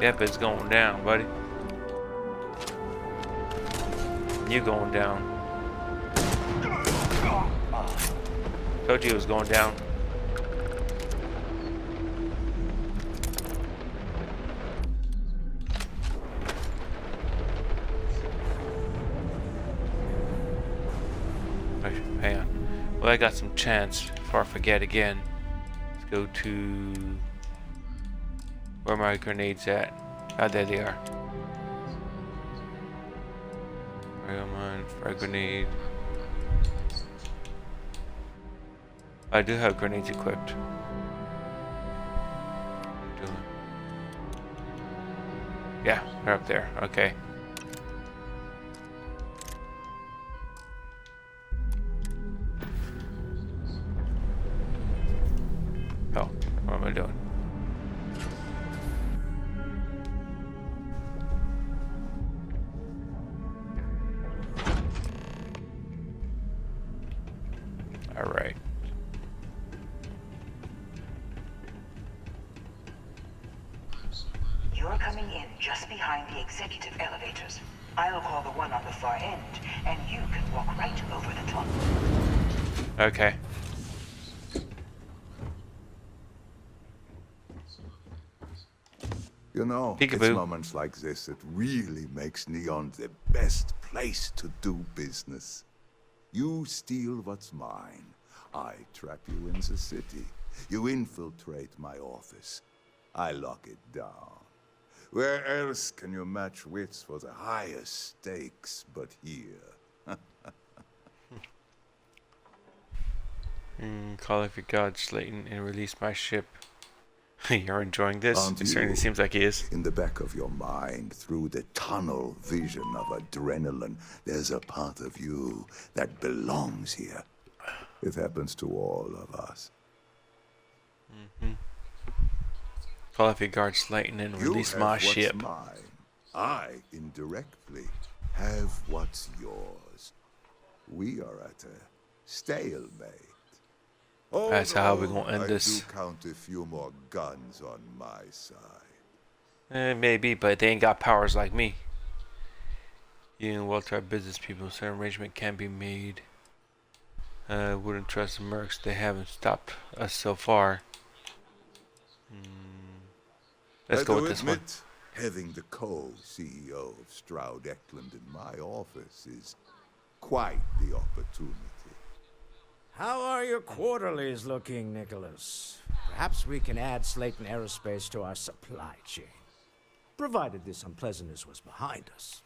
Yep, it's going down, buddy. You going down. Told you it was going down. Hang on. Well, I got some chance before I forget again. Let's go to... Where are my grenades at? Ah, there they are. Come on, frag grenade. I do have grenades equipped. Yeah, they're up there. Okay. Oh, what am I doing? Alright. You're coming in just behind the executive elevators. I'll call the one on the far end, and you can walk right over the top. Okay. You know, Peekaboo. it's moments like this that really makes Neon the best place to do business. You steal what's mine. I trap you in the city. You infiltrate my office. I lock it down. Where else can you match wits for the highest stakes but here? Call if your god, Slayton, and release my ship. You're enjoying this? Aren't It certainly you? seems like he is. In the back of your mind, through the tunnel vision of adrenaline, there's a part of you that belongs here. It happens to all of us. Call if your guard, Slayton, and release my ship. You have what's mine. I, indirectly, have what's yours. We are at a stalemate. That's how we're gonna end I this. do count a few more guns on my side. Maybe, but they ain't got powers like me. You and Walter are business people, so an arrangement can be made. I wouldn't trust the mercs. They haven't stopped us so far. Let's go with this one. Having the co-CEO of Stroud Eklund in my office is quite the opportunity. How are your quarterlies looking, Nicholas? Perhaps we can add Slayton Aerospace to our supply chain, provided this unpleasantness was behind us.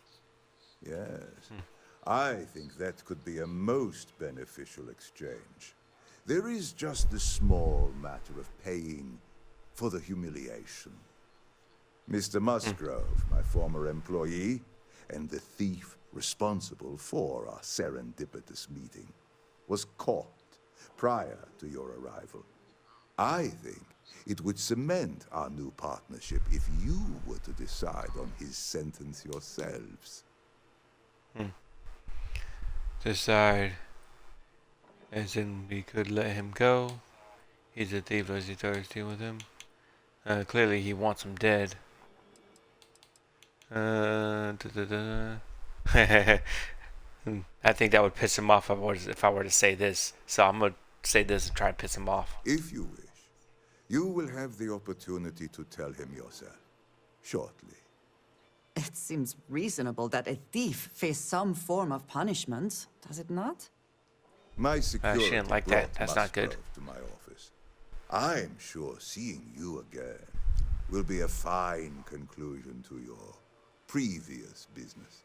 Yes, I think that could be a most beneficial exchange. There is just the small matter of paying for the humiliation. Mr. Musgrove, my former employee, and the thief responsible for our serendipitous meeting, was caught prior to your arrival. I think it would cement our new partnership if you were to decide on his sentence yourselves. Decide. As in, we could let him go. He's a thief, as he starts deal with him. Clearly he wants him dead. I think that would piss him off if I were to say this. So I'm gonna say this and try to piss him off. If you wish, you will have the opportunity to tell him yourself shortly. It seems reasonable that a thief face some form of punishment, does it not? My security she didn't like that. That's not good. to my office. I'm sure seeing you again will be a fine conclusion to your previous business.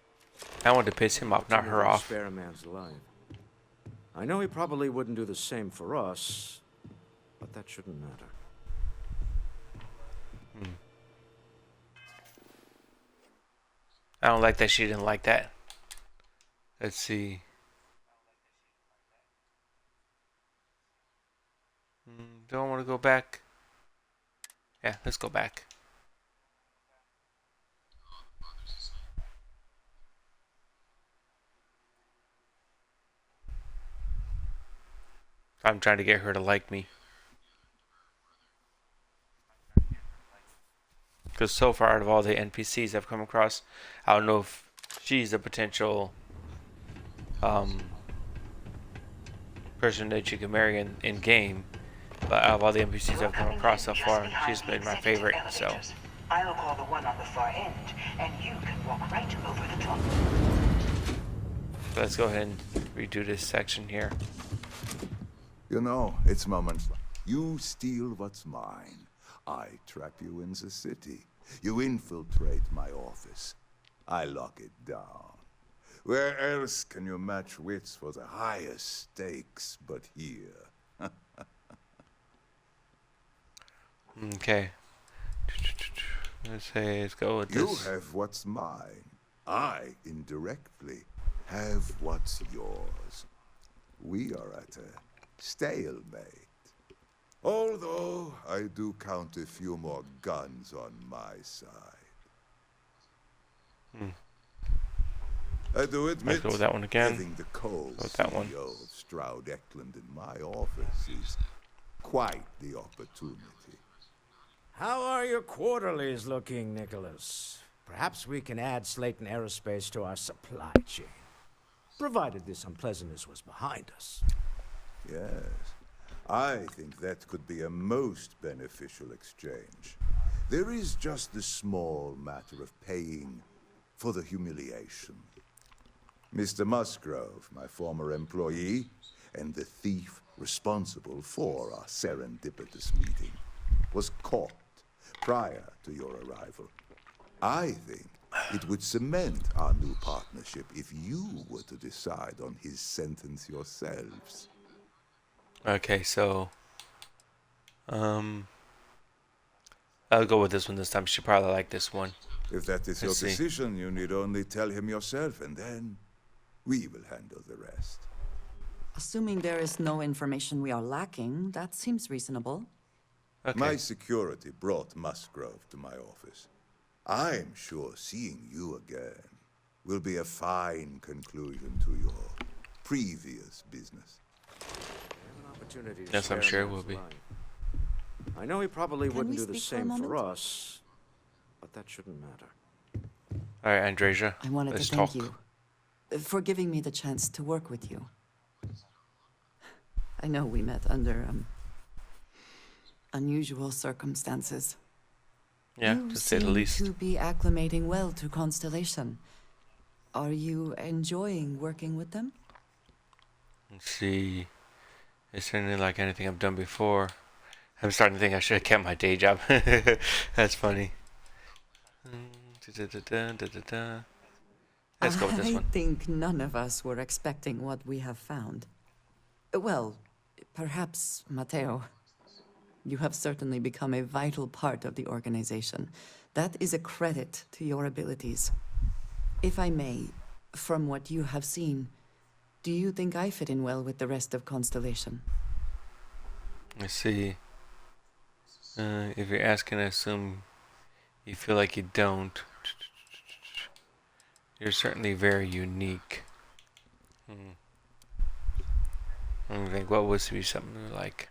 I wanted to piss him off, not her off. Spare a man's life. I know he probably wouldn't do the same for us, but that shouldn't matter. I don't like that she didn't like that. Let's see. Do I want to go back? Yeah, let's go back. I'm trying to get her to like me. Because so far, out of all the NPCs I've come across, I don't know if she's a potential person that you can marry in game. But out of all the NPCs I've come across so far, she's been my favorite. So I'll call the one on the far end, and you can walk right over the top. let's go ahead and redo this section here. You know, it's moments like you steal what's mine. I trap you in the city. You infiltrate my office. I lock it down. Where else can you match wits for the highest stakes but here? Okay. Let's go with this. You have what's mine. I, indirectly, have what's yours. We are at a stalemate. Although I do count a few more guns on my side. I do admit, Let's go with that one again. having the That one. CEO of Stroud Eklund in my office is quite the opportunity. How are your quarterlies looking, Nicholas? Perhaps we can add Slayton Aerospace to our supply chain, provided this unpleasantness was behind us. Yes, I think that could be a most beneficial exchange. There is just the small matter of paying for the humiliation. Mr. Musgrove, my former employee, and the thief responsible for our serendipitous meeting, was caught prior to your arrival. I think it would cement our new partnership if you were to decide on his sentence yourselves. Okay, so I'll go with this one this time. She probably like this one. If that is your decision, you need only tell him yourself, and then we will handle the rest. Assuming there is no information we are lacking, that seems reasonable. Okay. My security brought Musgrove to my office. I'm sure seeing you again will be a fine conclusion to your previous business. Yes, I'm sure it will be. I know he probably wouldn't do the speak for a same for moment? us, but that shouldn't matter. All right, Andreja, I wanted let's to thank talk. you for giving me the chance to work with you. I know we met under unusual circumstances. Yeah, you to say the seem least. to be acclimating well to Constellation. Are you enjoying working with them? Let's see. It's certainly like anything I've done before. I'm starting to think I should have kept my day job. That's funny. Let's go with this one. I think none of us were expecting what we have found. Well, perhaps Mateo. You have certainly become a vital part of the organization. That is a credit to your abilities. If I may, from what you have seen, do you think I fit in well with the rest of Constellation? Let's see. If you're asking, I assume you feel like you don't. You're certainly very unique. I think what would be something like.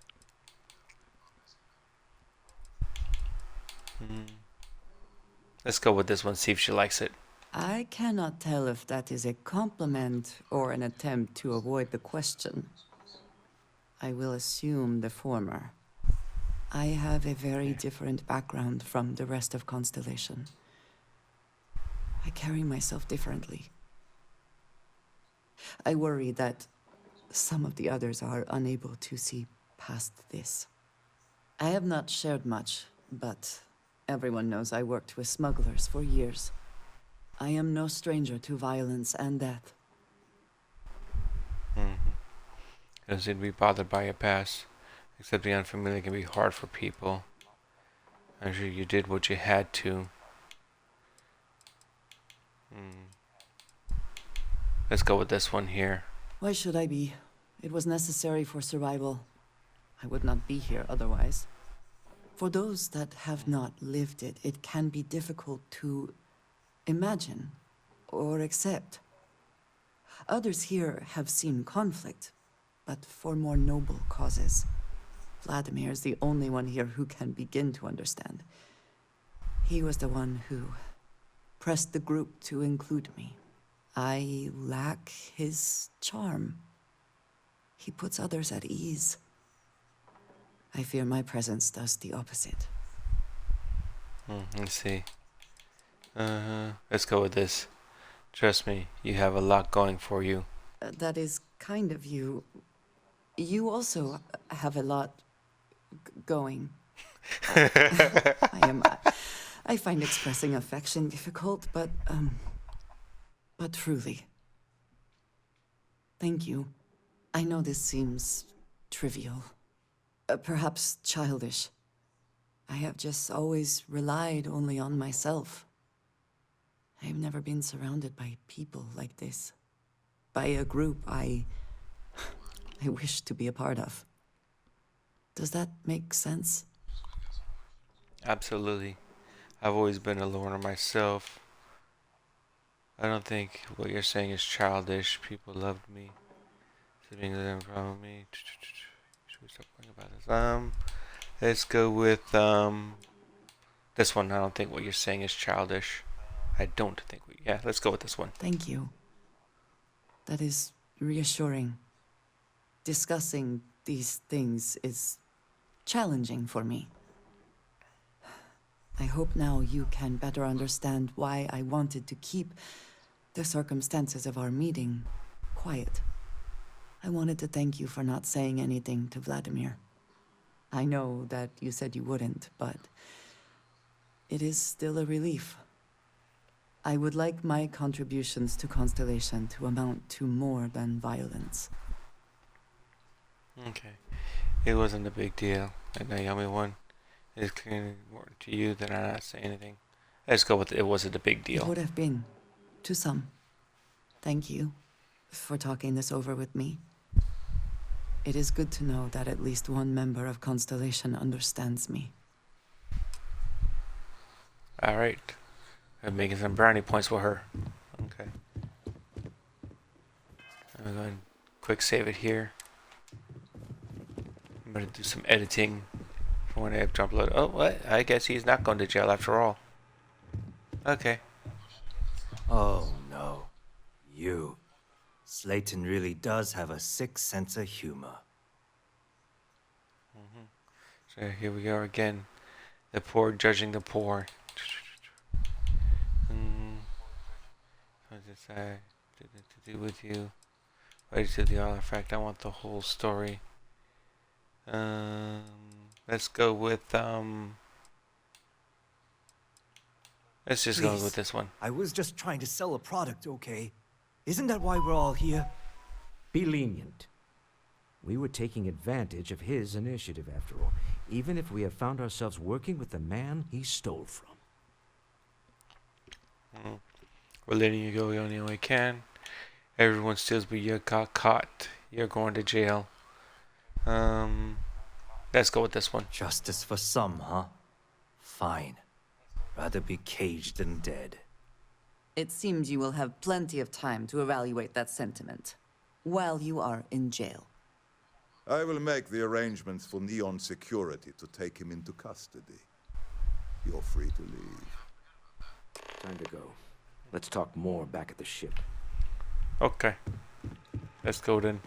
Let's go with this one, see if she likes it. I cannot tell if that is a compliment or an attempt to avoid the question. I will assume the former. I have a very different background from the rest of Constellation. I carry myself differently. I worry that some of the others are unable to see past this. I have not shared much, but everyone knows I worked with smugglers for years. I am no stranger to violence and death. Doesn't seem to be bothered by your past. Except the unfamiliar can be hard for people. I'm sure you did what you had to. Let's go with this one here. Why should I be? It was necessary for survival. I would not be here otherwise. For those that have not lived it, it can be difficult to imagine or accept. Others here have seen conflict, but for more noble causes. Vladimir is the only one here who can begin to understand. He was the one who pressed the group to include me. I lack his charm. He puts others at ease. I fear my presence does the opposite. Let's see. Let's go with this. Trust me, you have a lot going for you. That is kind of you. You also have a lot going. I find expressing affection difficult, but truly. Thank you. I know this seems trivial. Perhaps childish. I have just always relied only on myself. I have never been surrounded by people like this. By a group I wish to be a part of. Does that make sense? Absolutely. I've always been a loner myself. I don't think what you're saying is childish. People loved me. Sitting there in front of me. Should we stop worrying about this? Let's go with this one. I don't think what you're saying is childish. I don't think yeah, let's go with this one. Thank you. That is reassuring. Discussing these things is challenging for me. I hope now you can better understand why I wanted to keep the circumstances of our meeting quiet. I wanted to thank you for not saying anything to Vladimir. I know that you said you wouldn't, but it is still a relief. I would like my contributions to Constellation to amount to more than violence. Okay. It wasn't a big deal. That Naomi one is clearly more to you than I not say anything. Let's go with it. It wasn't a big deal. It would have been. To some. Thank you for talking this over with me. It is good to know that at least one member of Constellation understands me. Alright. I'm making some brownie points for her. Okay. I'm going to quick save it here. I'm going to do some editing for when I have jump load. Oh, what? I guess he's not going to jail after all. Okay. Oh no. You. Slayton really does have a sick sense of humor. So here we are again. The poor judging the poor. What does it say? To do with you. Ready to the artifact. I want the whole story. Let's go with let's just go with this one. I was just trying to sell a product, okay? Isn't that why we're all here? Be lenient. We were taking advantage of his initiative, after all, even if we have found ourselves working with the man he stole from. We're letting you go the only way we can. Everyone steals, but you got caught. You're going to jail. Let's go with this one. Justice for some, huh? Fine. Rather be caged than dead. It seems you will have plenty of time to evaluate that sentiment while you are in jail. I will make the arrangements for Neon Security to take him into custody. You're free to leave. Time to go. Let's talk more back at the ship. Okay. Let's go then.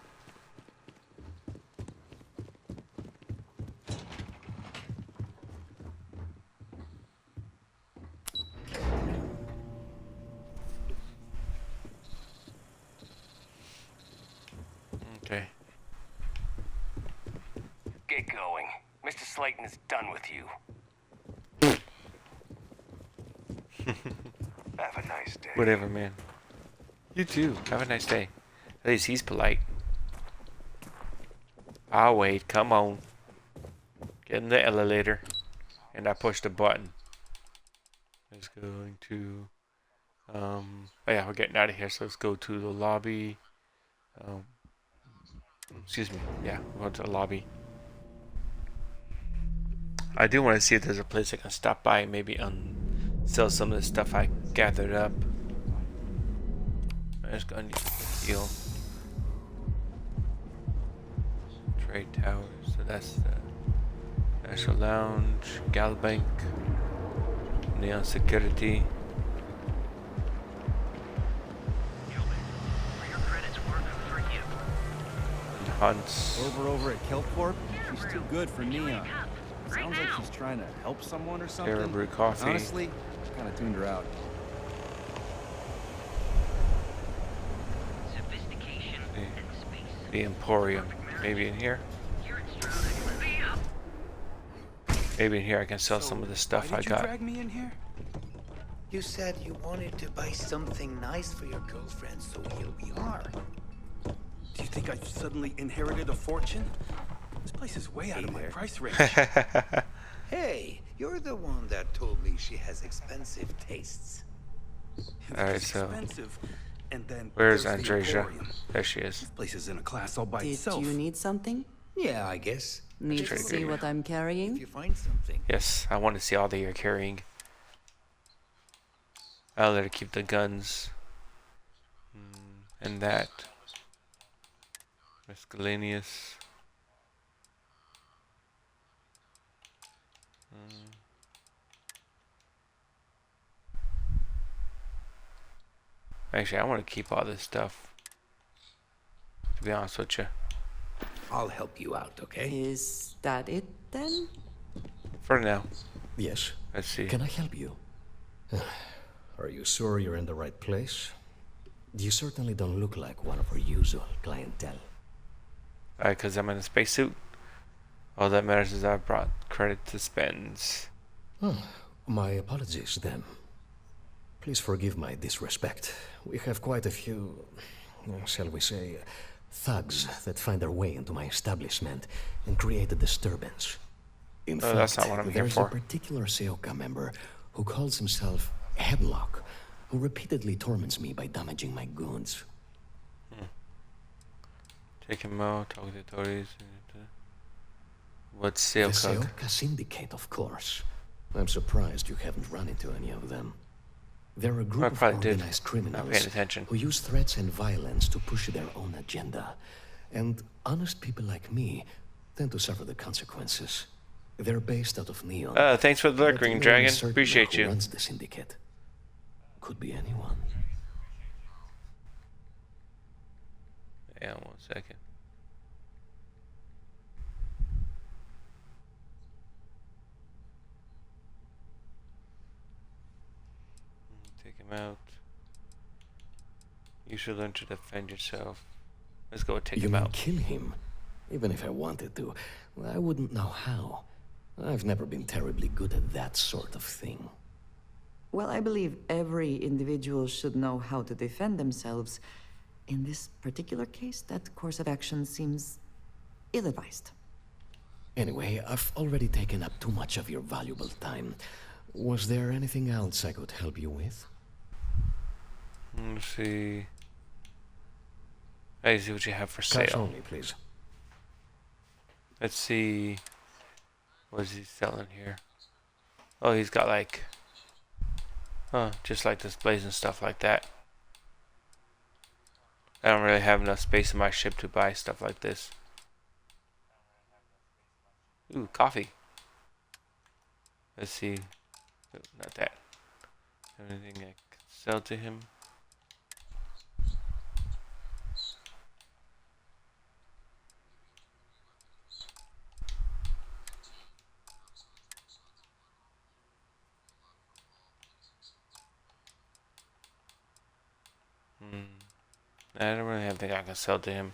Okay. Get going. Mr. Slayton is done with you. Have a nice day. Whatever, man. You too. Have a nice day. At least he's polite. I'll wait. Come on. Get in the elevator. And I push the button. Let's go into... oh yeah, we're getting out of here. So let's go to the lobby. Excuse me. Yeah, we're going to the lobby. I do want to see if there's a place I can stop by and maybe sell some of the stuff I gathered up. I'm just going to heal. Trade towers. So that's the National Lounge, Gal Bank, Neon Security. And Hunts. Over at Kelpcorp? She's too good for Neon. Sounds like she's trying to help someone or something. Caribou Coffee. Honestly, kind of tuned her out. The Emporium. Maybe in here? Maybe in here I can sell some of the stuff I got. Drag me in here? You said you wanted to buy something nice for your girlfriend, so here we are. Do you think I've suddenly inherited a fortune? This place is way out of my price range. Hey, you're the one that told me she has expensive tastes. Alright, so Expensive. And then where's there's the Andresia? Emporium. There she is. This place is in a class all by Did itself. you need something? Yeah, I guess. Need to pretty see good. what I'm carrying? If you find something. Yes, I want to see all that you're carrying. I'll let her keep the guns. And that. Miscellaneous. Actually, I want to keep all this stuff. To be honest with you. I'll help you out, okay? Is that it then? For now. Yes. Let's see. Can I help you? Are you sure you're in the right place? You certainly don't look like one of our usual clientele. Because I'm in a spacesuit. All that matters is I brought credit to spends. My apologies then. Please forgive my disrespect. We have quite a few, shall we say, thugs that find their way into my establishment and create a disturbance. In fact, that's not what I'm here there's for. a particular Seoka member who calls himself Headlock, who repeatedly torments me by damaging my goods. Take him out, talk to the authorities. What's The Seoka? Seoka Syndicate, of course. I'm surprised you haven't run into any of them. They're a group of probably did. organized criminals Not paying attention. who use threats and violence to push their own agenda. And honest people like me tend to suffer the consequences. They're based out of Neon. Thanks for the lurk but ring, no one Dragon. is certain Appreciate who you. runs the syndicate. Could be anyone. Yeah, 1 second. Take him out. You should learn to defend yourself. Let's go take You him mean out. kill him? Even if I wanted to, I wouldn't know how. I've never been terribly good at that sort of thing. Well, I believe every individual should know how to defend themselves. In this particular case, that course of action seems ill-advised. Anyway, I've already taken up too much of your valuable time. Was there anything else I could help you with? Let's see. Let's see what you have for Cash sale. only, please. Let's see. What is he selling here? Oh, he's got like, just like displays and stuff like that. I don't really have enough space in my ship to buy stuff like this. Ooh, coffee. Let's see. Oh, not that. Anything I can sell to him? I don't really think I can sell to him.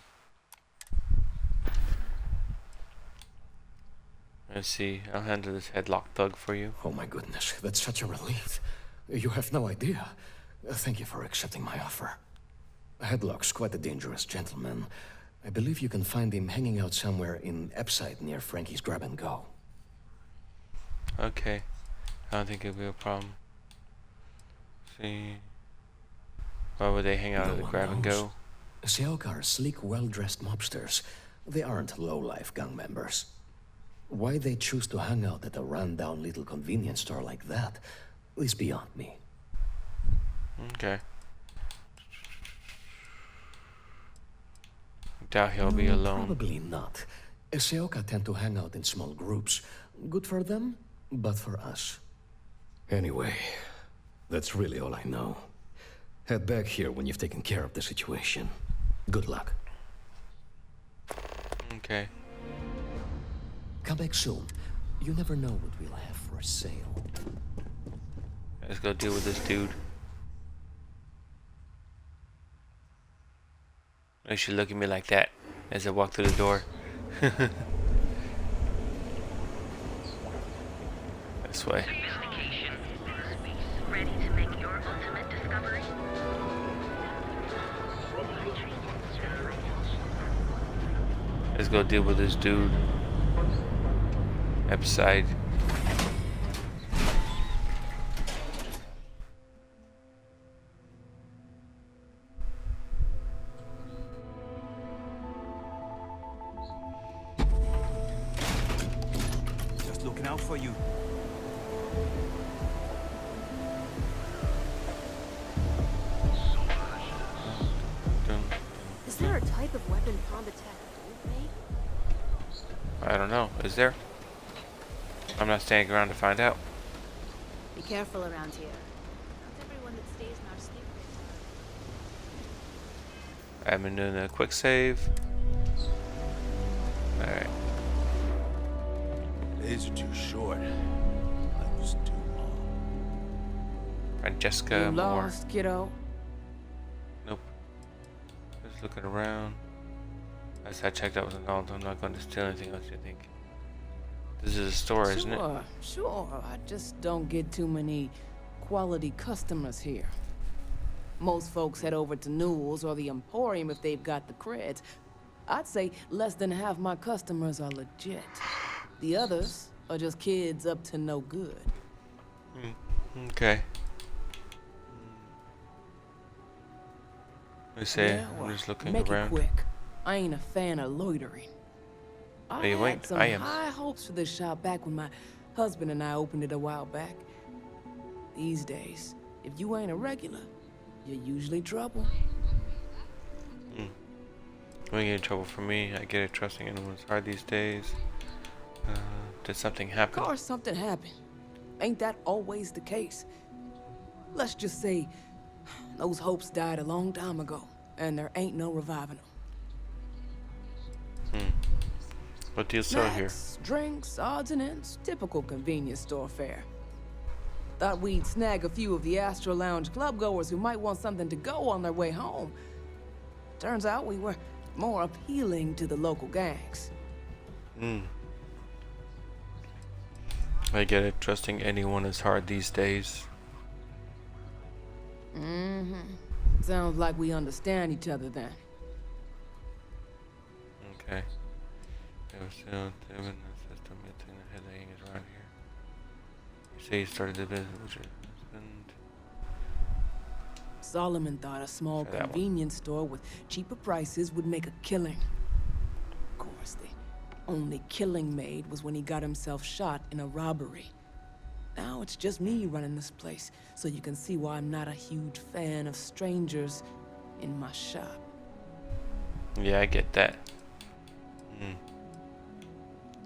Let's see. I'll handle this headlock thug for you. Oh my goodness, that's such a relief. You have no idea. Thank you for accepting my offer. Headlock's quite a dangerous gentleman. I believe you can find him hanging out somewhere in Epside near Frankie's Grab and Go. Okay. I don't think it'll be a problem. See. Why would they hang out at the Grab and Go? Seoka are sleek, well-dressed mobsters. They aren't low-life gang members. Why they choose to hang out at a run-down little convenience store like that is beyond me. Okay. Doubt he'll be alone. Probably not. Seoka tend to hang out in small groups. Good for them, but for us. Anyway, that's really all I know. Head back here when you've taken care of the situation. Good luck. Okay. Come back soon. You never know what we'll have for sale. Let's go deal with this dude. Why should look at me like that as I walk through the door? This way. Ready to make your ultimate discovery? Let's go deal with this dude. Epside. Just looking out for you. Is there a type of weapon Combatech don't make? I don't know. Is there? I'm not standing around to find out. Be careful around here. Not everyone that stays in our sleep rings I've been doing a quick save. Alright. Days are too short. Life is too long. Francesca You Moore. lost, kiddo? Nope. Just looking around. Last I checked, that was an alt. I'm not going to steal anything else, you think? This is a store, isn't it? Sure. I just don't get too many quality customers here. Most folks head over to Newell's or the Emporium if they've got the creds. I'd say less than half my customers are legit. The others are just kids up to no good. Okay. Let me see. Yeah, I'm just looking make around. it quick. I ain't a fan of loitering. I you had ain't? some I am. high hopes for this shop back when my husband and I opened it a while back. These days, if you ain't a regular, you're usually trouble. When you get in trouble for me, I get it trusting anyone's hard these days. Did something happen? Of course something happened. Ain't that always the case? Let's just say those hopes died a long time ago, and there ain't no reviving them. What do you sell here? Snacks, drinks, odds and ends, typical convenience store fare. Thought we'd snag a few of the Astro Lounge clubgoers who might want something to go on their way home. Turns out we were more appealing to the local gangs. I get it. Trusting anyone is hard these days. Sounds like we understand each other then. Okay. There was still the system meeting the heading is around here. You say you started the business with your husband. Solomon thought a small convenience store with cheaper prices would make a killing. Of course, the only killing made was when he got himself shot in a robbery. Now it's just me running this place, so you can see why I'm not a huge fan of strangers in my shop. Yeah, I get that.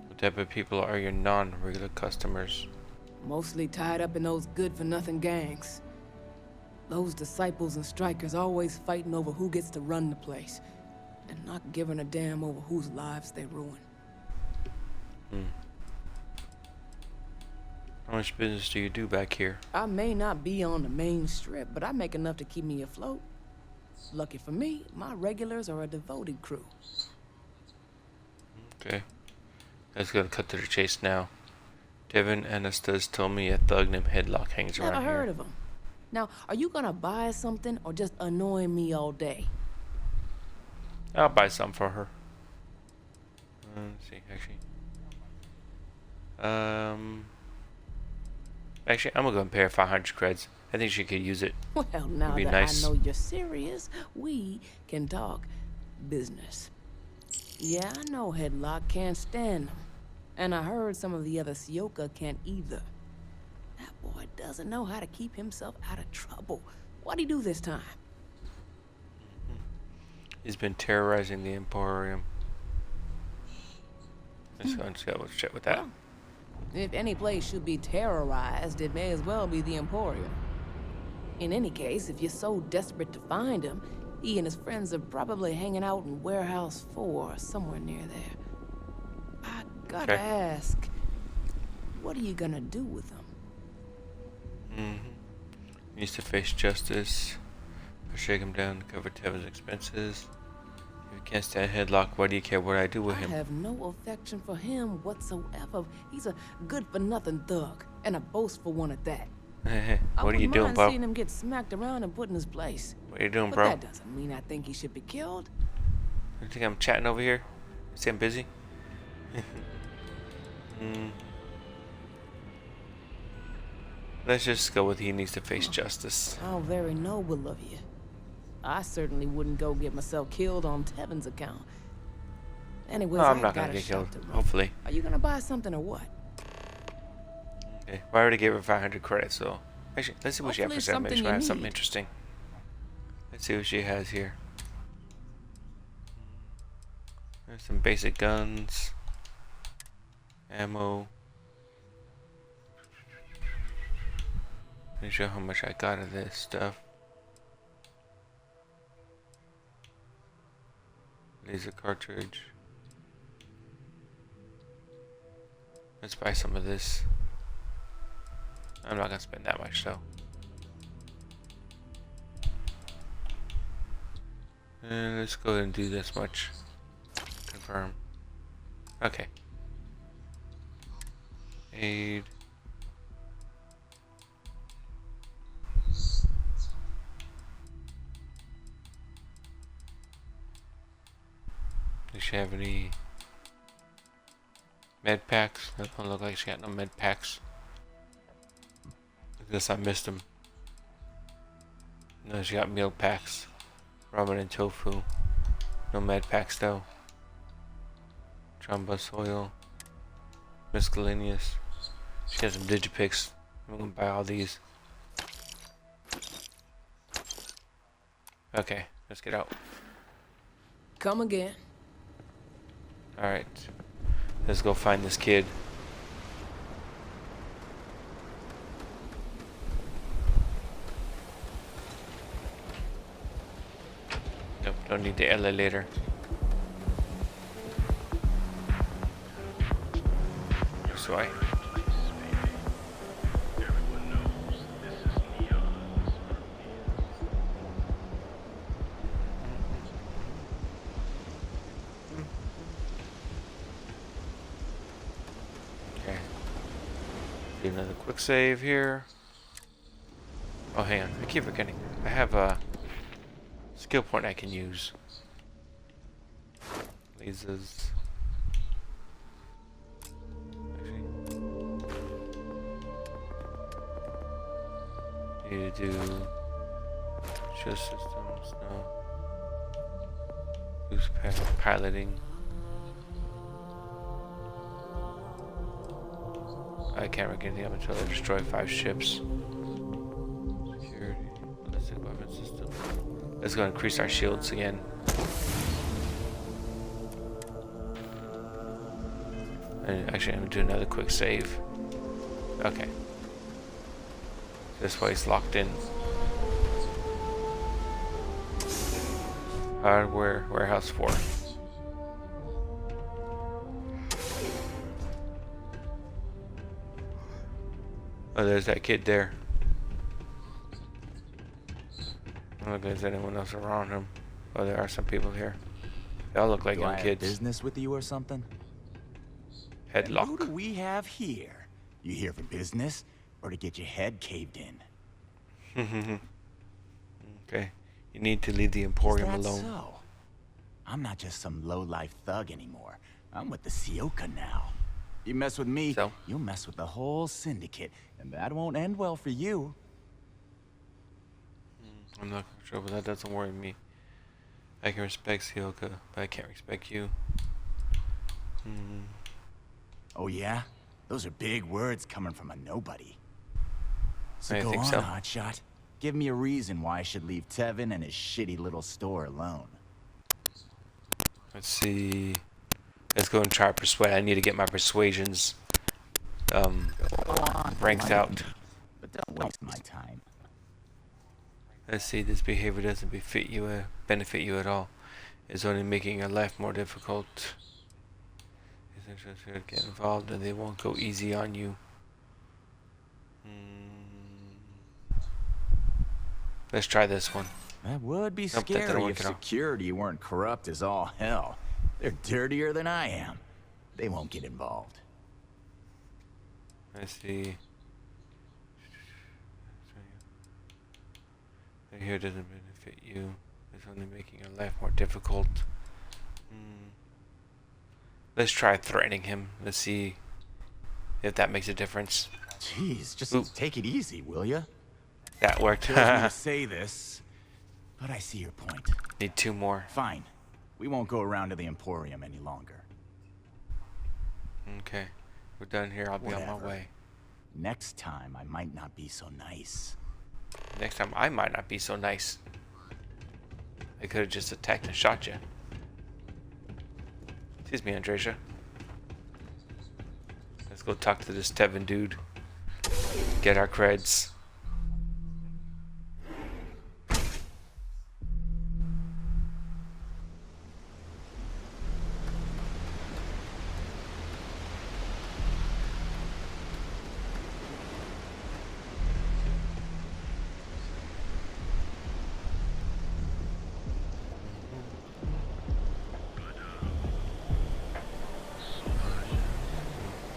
What type of people are your non-regular customers? Mostly tied up in those good-for-nothing gangs. Those disciples and strikers always fighting over who gets to run the place, and not giving a damn over whose lives they ruin. How much business do you do back here? I may not be on the main strip, but I make enough to keep me afloat. Lucky for me, my regulars are a devoted crew. Okay. Let's go cut to the chase now. Devin Anastas told me a thug named Headlock hangs around Never here. heard of him. Now, are you gonna buy something or just annoying me all day? I'll buy some for her. Let's see, actually, I'm gonna go and pay her 500 creds. I think she could use it. Well, now be that nice. I know you're serious, we can talk business. Yeah, I know Headlock can't stand them. And I heard some of the other Sioka can't either. That boy doesn't know how to keep himself out of trouble. What'd he do this time? He's been terrorizing the Emporium. Let's go and check with that. Well, if any place should be terrorized, it may as well be the Emporium. In any case, if you're so desperate to find him, he and his friends are probably hanging out in Warehouse 4 or somewhere near there. I gotta ask, what are you gonna do with him? He needs to face justice. Or shake him down to cover Tevin's expenses. If you can't stand Headlock, why do you care what I do with him? I have no affection for him whatsoever. He's a good-for-nothing thug, and a boastful one at that. What are you doing, I bro? seeing him get smacked around and put in his place. What are you doing, But bro? that doesn't mean I think he should be killed. You think I'm chatting over here? See, I'm busy. Let's just go with he needs to face justice. How very noble of you. I certainly wouldn't go get myself killed on Tevin's account. Anyways, No, I'm I not got gonna a get shot killed. to run. Hopefully. Are you gonna buy something or what? Okay. Well, I already gave her 500 credits, so actually, let's see what she has for Hopefully sale. Maybe something she you might have something need. interesting. Let's see what she has here. There's some basic guns, ammo. Let me show how much I got of this stuff. Laser cartridge. Let's buy some of this. I'm not gonna spend that much though. And let's go ahead and do this much. Confirm. Okay. Aid. Does she have any med packs? That don't look like she got no med packs. I guess I missed them. No, she got meal packs. Ramen and tofu. No med packs though. Tromba soil. Miscellaneous. She has some digipicks. I'm gonna buy all these. Okay, let's get out. Come again. Alright. Let's go find this kid. Nope, don't need the elevator. This way. Okay. Do another quick save here. Oh, hang on. I keep forgetting. I have a skill point I can use. Lasers. Need to do show systems, no. Boost piloting. I can't make anything up until I destroy 5 ships. Security, ballistic weapon system. Let's go increase our shields again. And actually, I'm gonna do another quick save. Okay. This way is locked in. Hardware warehouse 4. Oh, there's that kid there. I don't think there's anyone else around him. Oh, there are some people here. They all look like Do young I have kids. business with you or something? Headlock. Who do we have here? You here for business or to get your head caved in? Okay. You need to leave the Emporium Is that alone. so? I'm not just some low-life thug anymore. I'm with the Sioka now. You mess with me, you'll mess with the whole syndicate, and that won't end well for you. I'm not sure, but that doesn't worry me. I can respect Sioka, but I can't respect you. Oh yeah? Those are big words coming from a nobody. So I go think on, so. Hotshot. Give me a reason why I should leave Tevin and his shitty little store alone. Let's see. Let's go and try persuade. I need to get my persuasions ranked out. But don't waste my time. Let's see. This behavior doesn't benefit you at all. It's only making your life more difficult. Essentially, get involved, and they won't go easy on you. Let's try this one. That would be Nope, that didn't scary work if at all. security weren't corrupt as all hell. They're dirtier than I am. They won't get involved. Let's see. Here doesn't benefit you. It's only making your life more difficult. Let's try threatening him. Let's see if that makes a difference. Jeez, just take it easy, will ya? That worked. Kills me to say this, but I see your point. Need 2 more. Fine. We won't go around to the Emporium any longer. Okay. We're done here. I'll be on my Whatever. way. Next time, I might not be so nice. Next time, I might not be so nice. I could have just attacked and shot you. Excuse me, Andresia. Let's go talk to this Tevin dude. Get our creds.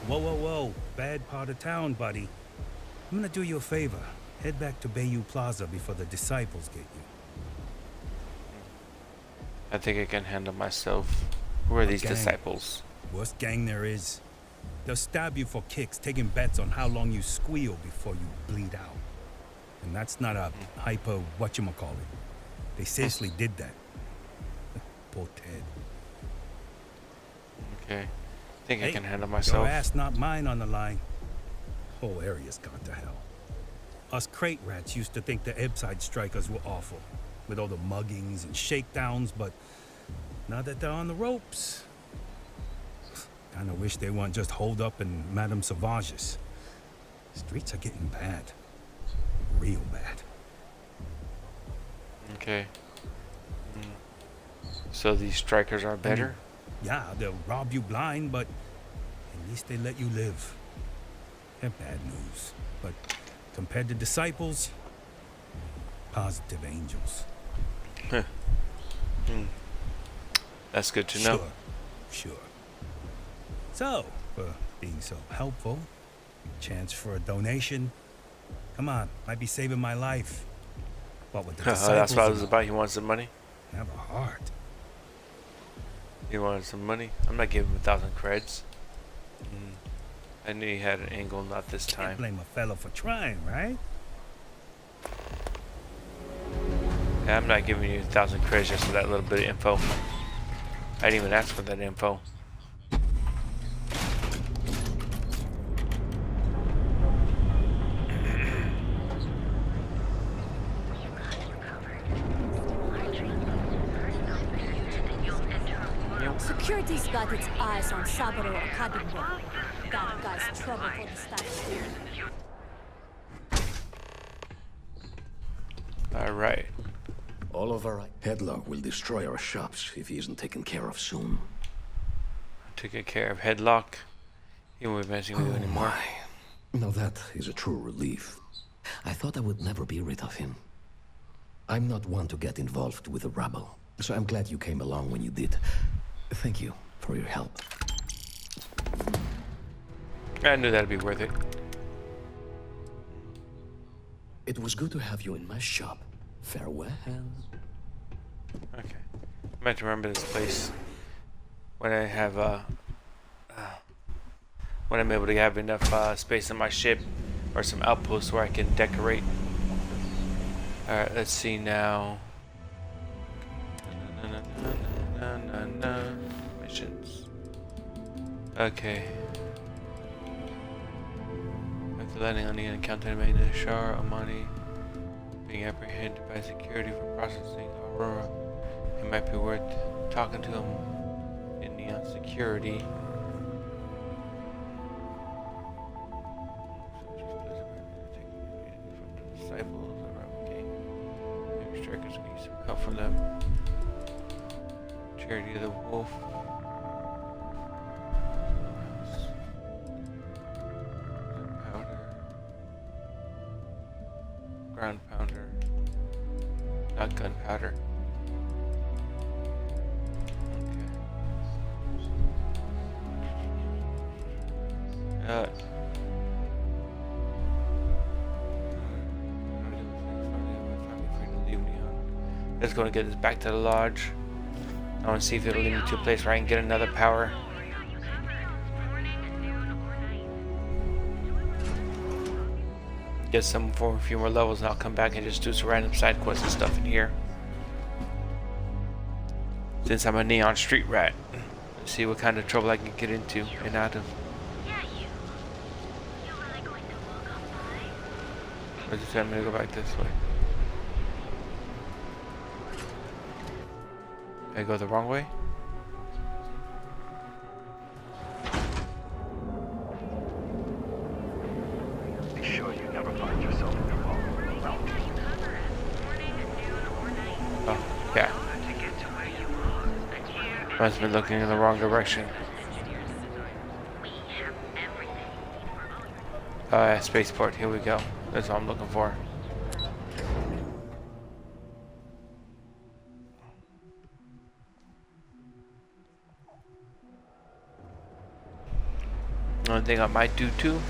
Whoa, whoa, whoa. Bad part of town, buddy. I'm gonna do you a favor. Head back to Bayou Plaza before the disciples get you. I think I can handle myself. Who are these Gang. disciples? Worst gang there is. They'll stab you for kicks, taking bets on how long you squeal before you bleed out. And that's not a hyper whatchamacallit. They seriously did that. Poor Ted. Okay. I think I Hey, can handle myself. Your ass, not mine, on the line. Whole area's gone to hell. Us crate rats used to think the Ebbside strikers were awful, with all the muggings and shakedowns, but now that they're on the ropes, kinda wish they weren't just holed up in Madame Sauvage's. Streets are getting bad. Real bad. Okay. So these strikers are better? Yeah, they'll rob you blind, but at least they let you live. They're bad news, but compared to disciples, positive angels. That's good to know. Sure. So, for being so helpful, chance for a donation. Come on, might be saving my life. What with the disciples? That's what I was and about. You want some money? all, have a heart. You wanted some money? I'm not giving him 1,000 creds. I knew he had an angle, not this Can't time. blame a fellow for trying, right? Yeah, I'm not giving you 1,000 creds just for that little bit of info. I didn't even ask for that info. Security's got its eyes on Saburo Academy. That guy's trouble for the staff. Alright. All of our Headlock will destroy our shops if he isn't taken care of soon. Taking care of Headlock. He won't be messing with you anymore. Now that is a true relief. I thought I would never be rid of him. I'm not one to get involved with the rabble, so I'm glad you came along when you did. Thank you for your help. I knew that'd be worth it. It was good to have you in my shop. Farewell. Okay. I meant to remember this place when I have when I'm able to have enough space on my ship or some outposts where I can decorate. Alright, let's see now. Missions. Okay. After landing on the encounter, made a Shar Amani being apprehended by security for processing Aurora. It might be worth talking to him in Neon Security. Disciples are okay. Maybe strikers can use some help from them. Charity of the Wolf. Gunpowder. Ground pounder. Not gunpowder. Okay. Let's go and get this back to the lodge. I want to see if it'll lead me to a place where I can get another power. Get some for a few more levels, and I'll come back and just do some random side quests and stuff in here. Since I'm a neon street rat, let's see what kind of trouble I can get into and out of. Or just tell me to go back this way. Did I go the wrong way? Be sure you never find yourself in the wrong zone. Oh, yeah. Must have been looking in the wrong direction. Spaceport, here we go. That's what I'm looking for. One thing I might do too,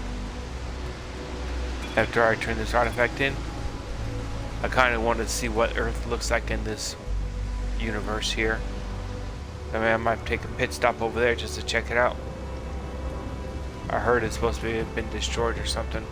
after I turn this artifact in, I kind of want to see what Earth looks like in this universe here. I mean, I might take a pit stop over there just to check it out. I heard it's supposed to have been destroyed or something.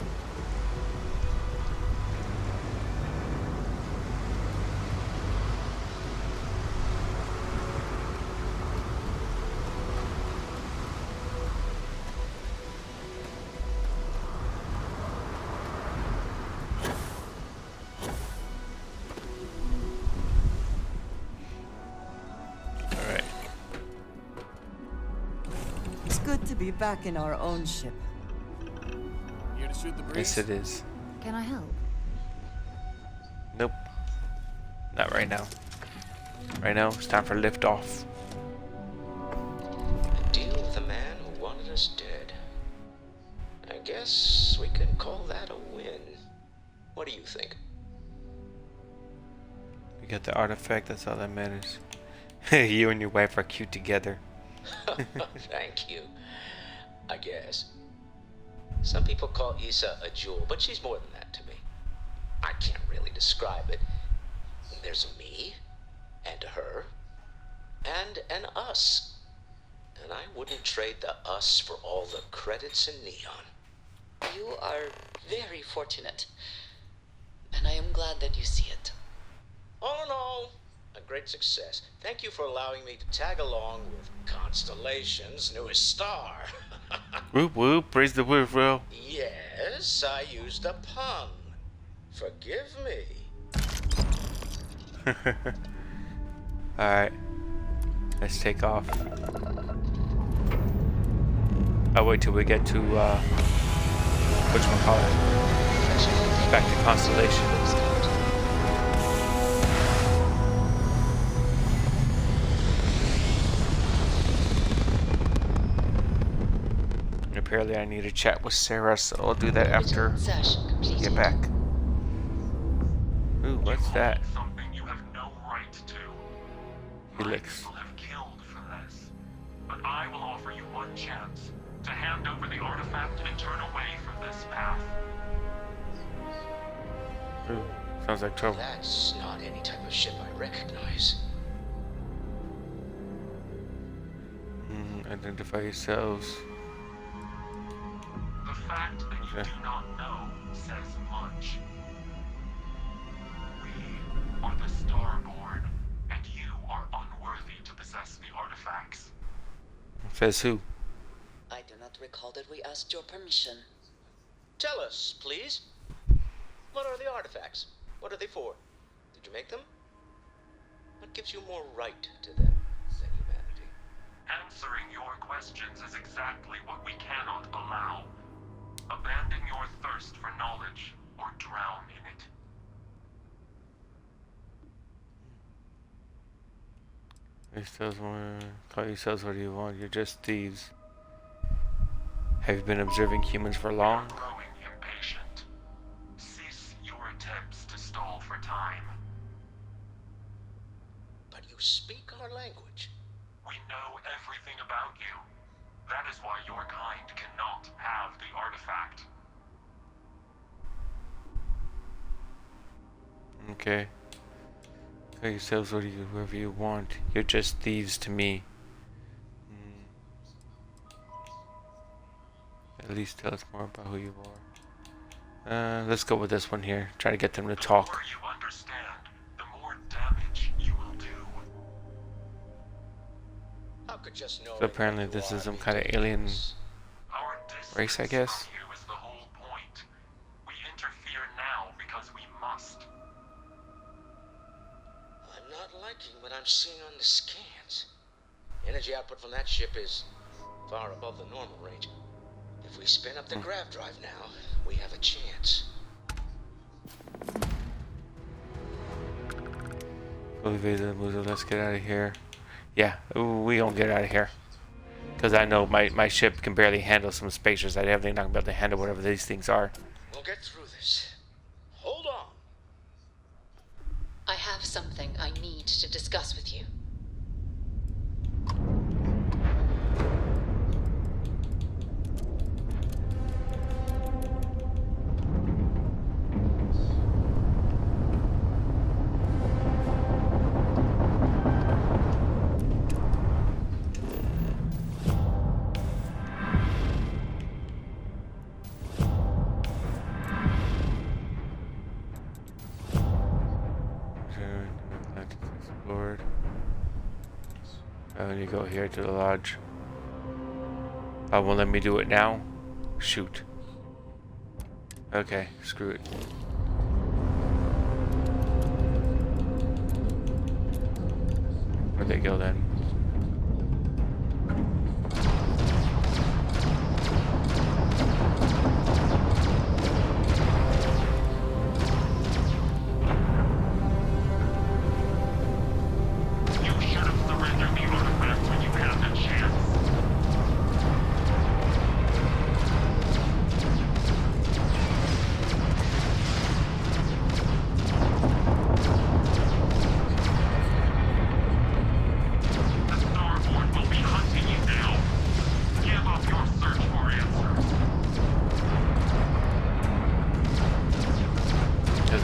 Be back in our own ship. Here to shoot the breeze? Yes, it is. Can I help? Nope. Not right now. Right now, it's time for liftoff. A deal with a man who wanted us dead. I guess we can call that a win. What do you think? We got the artifact, that's all that matters. You and your wife are cute together. Thank you. I guess. Some people call Issa a jewel, but she's more than that to me. I can't really describe it. There's a me, and a her, and an us. And I wouldn't trade the us for all the credits in Neon. You are very fortunate, and I am glad that you see it. All in all, a great success. Thank you for allowing me to tag along with Constellation's newest star. Whoop whoop, praise the word, bro. Yes, I used a pun. Forgive me. Alright. Let's take off. I'll wait till we get to, whatchamacallit? Back to Constellation. Apparently I need to chat with Sarah, so I'll do that after we get back. Ooh, what's that? Something you have no right to. Helix. People have killed for this. But I will offer you one chance to hand over the artifact and turn away from this path. Ooh, sounds like trouble. That's not any type of ship I recognize. Identify yourselves. The fact that you do not know says much. We are the Starborn, and you are unworthy to possess the artifacts. Says who? I do not recall that we asked your permission. Tell us, please. What are the artifacts? What are they for? Did you make them? What gives you more right to them than humanity? Answering your questions is exactly what we cannot allow. Abandon your thirst for knowledge, or drown in it. Call yourselves what you want. You're just thieves. Have you been observing humans for long? You are growing impatient. Cease your attempts to stall for time. But you speak our language. We know everything about you. That is why your kind cannot have the artifact. Okay. Call yourselves whoever you want. You're just thieves to me. At least tell us more about who you are. Let's go with this one here. Try to get them to talk. The more you understand, the more damage you will do. How could just know? So apparently this is some kind of alien race, I guess. Is the whole point. We interfere now because we must. I'm not liking what I'm seeing on the scans. Energy output from that ship is far above the normal range. If we spin up the grav drive now, we have a chance. Let's get out of here. Yeah, we gonna get out of here. Because I know my ship can barely handle some spacers. I definitely not gonna be able to handle whatever these things are. We'll get through this. Hold on. I have something I need to discuss with you. Let me go here to the lodge. Won't let me do it now? Shoot. Okay, screw it. Where'd they go then?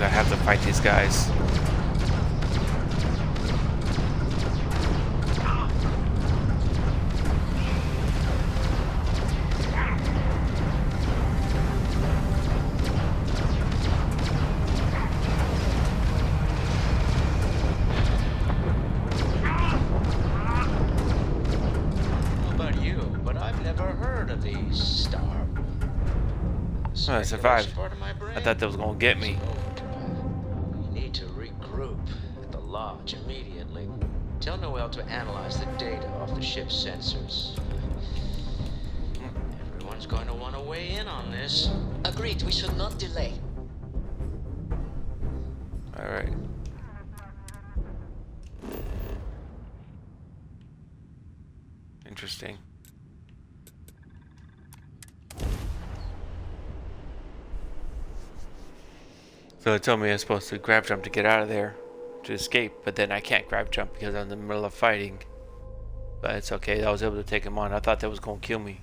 I have to fight these guys. How about you? But I've never heard of these Starfield. I survived. I thought that was gonna get me. We need to regroup at the lodge immediately. Tell Noel to analyze the data off the ship's sensors. Everyone's going to want to weigh in on this. Agreed, we should not delay. Alright. Interesting. So it told me I was supposed to grab jump to get out of there, to escape, but then I can't grab jump because I'm in the middle of fighting. But it's okay, I was able to take him on. I thought that was going to kill me.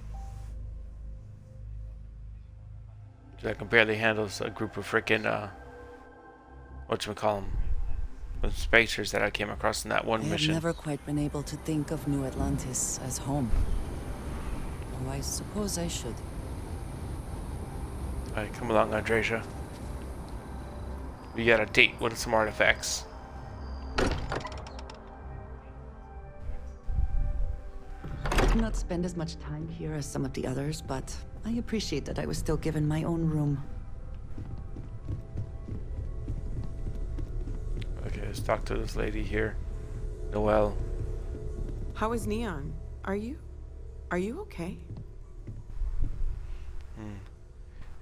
So I can barely handle a group of freaking, whatchamacallem, spacers that I came across in that one mission. I've never quite been able to think of New Atlantis as home. Oh, I suppose I should. Alright, come along, Andreja. We got a date with some artifacts. I did not spend as much time here as some of the others, but I appreciate that I was still given my own room. Okay, let's talk to this lady here. Noelle. How is Neon? Are you okay?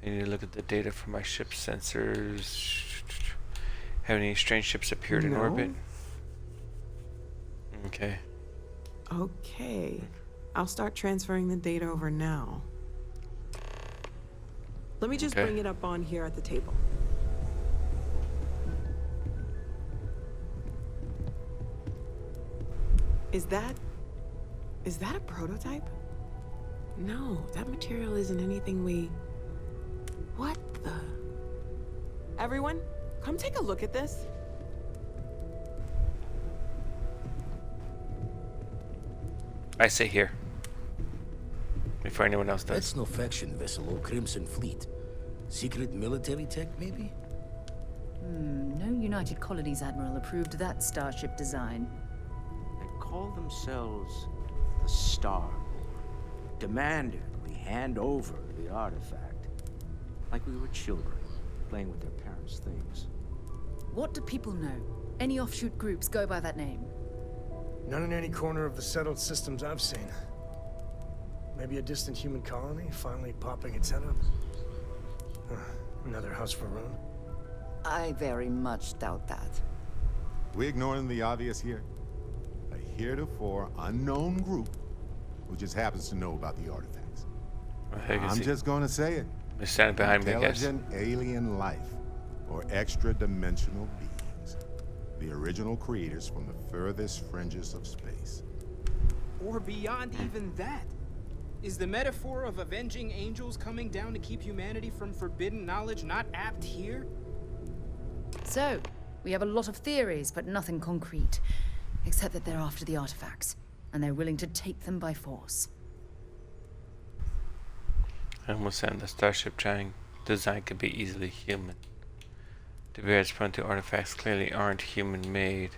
I need to look at the data for my ship sensors. Have any strange ships appeared in orbit? Okay. Okay. I'll start transferring the data over now. Let me just bring it up on here at the table. Is that a prototype? No, that material isn't anything we... What the... Everyone, come take a look at this. I say here. Before anyone else does. That's no faction vessel or Crimson Fleet. Secret military tech, maybe? No United Colonies Admiral approved that starship design. They call themselves the Starboard. Demanded we hand over the artifact. Like we were children, playing with their parents' things. What do people know? Any offshoot groups go by that name? None in any corner of the settled systems I've seen. Maybe a distant human colony finally popping its head up. Another house for Rune. I very much doubt that. We ignoring the obvious here? A heretofore unknown group who just happens to know about the artifacts. I'm just gonna say it. They're standing behind me, I guess. Intelligent alien life, or extra-dimensional beings. The original creators from the furthest fringes of space. Or beyond even that. Is the metaphor of avenging angels coming down to keep humanity from forbidden knowledge not apt here? So, we have a lot of theories, but nothing concrete. Except that they're after the artifacts, and they're willing to take them by force. I almost said the starship design could be easily human. The various frontier artifacts clearly aren't human-made.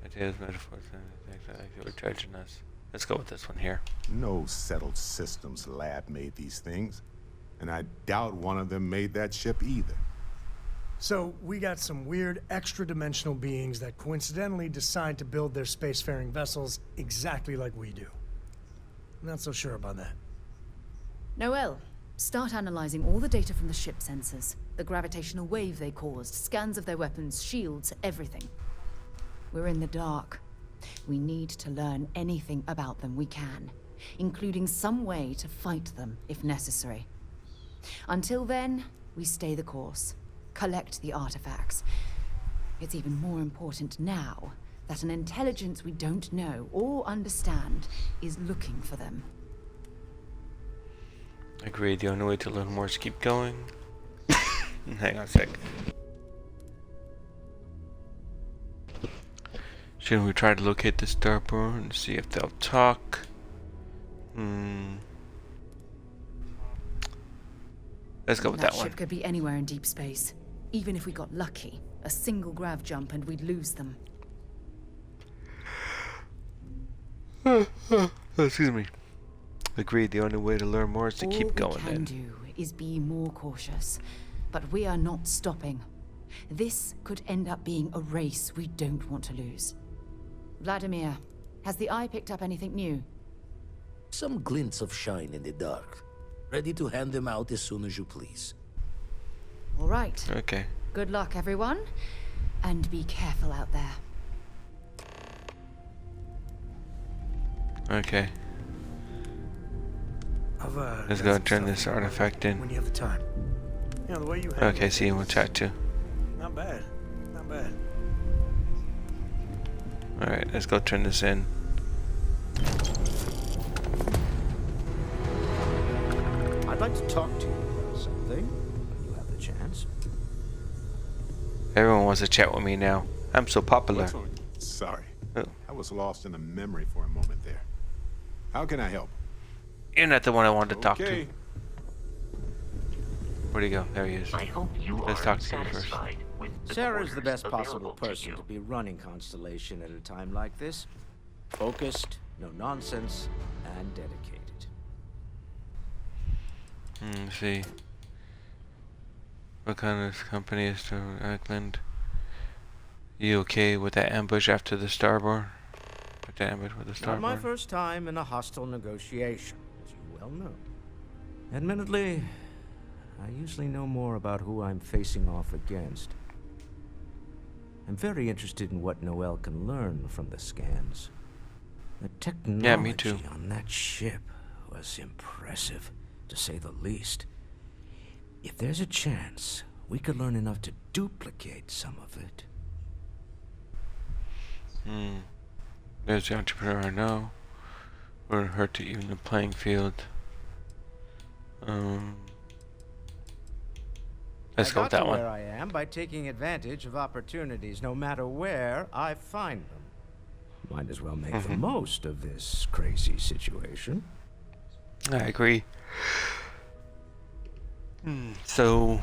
Ideas, metaphors, and things like they were judging us. Let's go with this one here. No settled systems lab made these things, and I doubt one of them made that ship either. So, we got some weird extra-dimensional beings that coincidentally decide to build their spacefaring vessels exactly like we do. Not so sure about that. Noelle, start analyzing all the data from the ship sensors. The gravitational wave they caused, scans of their weapons, shields, everything. We're in the dark. We need to learn anything about them we can, including some way to fight them if necessary. Until then, we stay the course. Collect the artifacts. It's even more important now that an intelligence we don't know or understand is looking for them. Agreed, the only way to learn more is to keep going. Hang on a sec. Shouldn't we try to locate the Starboard and see if they'll talk? Let's go with that one. That ship could be anywhere in deep space. Even if we got lucky, a single grav jump and we'd lose them. Excuse me. Agreed, the only way to learn more is to keep going. All we can do is be more cautious. But we are not stopping. This could end up being a race we don't want to lose. Vladimir, has the Eye picked up anything new? Some glints of shine in the dark. Ready to hand them out as soon as you please. All right. Okay. Good luck, everyone. And be careful out there. Okay. Let's go turn this artifact in. When you have the time. You know, the way you Okay, see you. We'll chat too. Not bad. Not bad. Alright, let's go turn this in. I'd like to talk to you about something, when you have the chance. Everyone wants to chat with me now. I'm so popular. Sorry. Oh. I was lost in a memory for a moment there. How can I help? You're not the one I wanted to talk to. Okay. Where'd he go? There he is. I hope you Let's are talk to you first. satisfied with the Sarah's the quarters best possible available to person you. to be running Constellation at a time like this. Focused, no nonsense, and dedicated. Let's see. What kind of company is to Auckland? You okay with that ambush after the starboard? With the ambush with the Not starboard? my first time in a hostile negotiation, as you well know. Admittedly, I usually know more about who I'm facing off against. I'm very interested in what Noel can learn from the scans. The technology Yeah, me too. on that ship was impressive, to say the least. If there's a chance, we could learn enough to duplicate some of it. There's the entrepreneur I know. Wouldn't hurt to even the playing field. Let's go with that one. I got to where I am by taking advantage of opportunities, no matter where I find them. Might as well make the most of this crazy situation. I agree. So,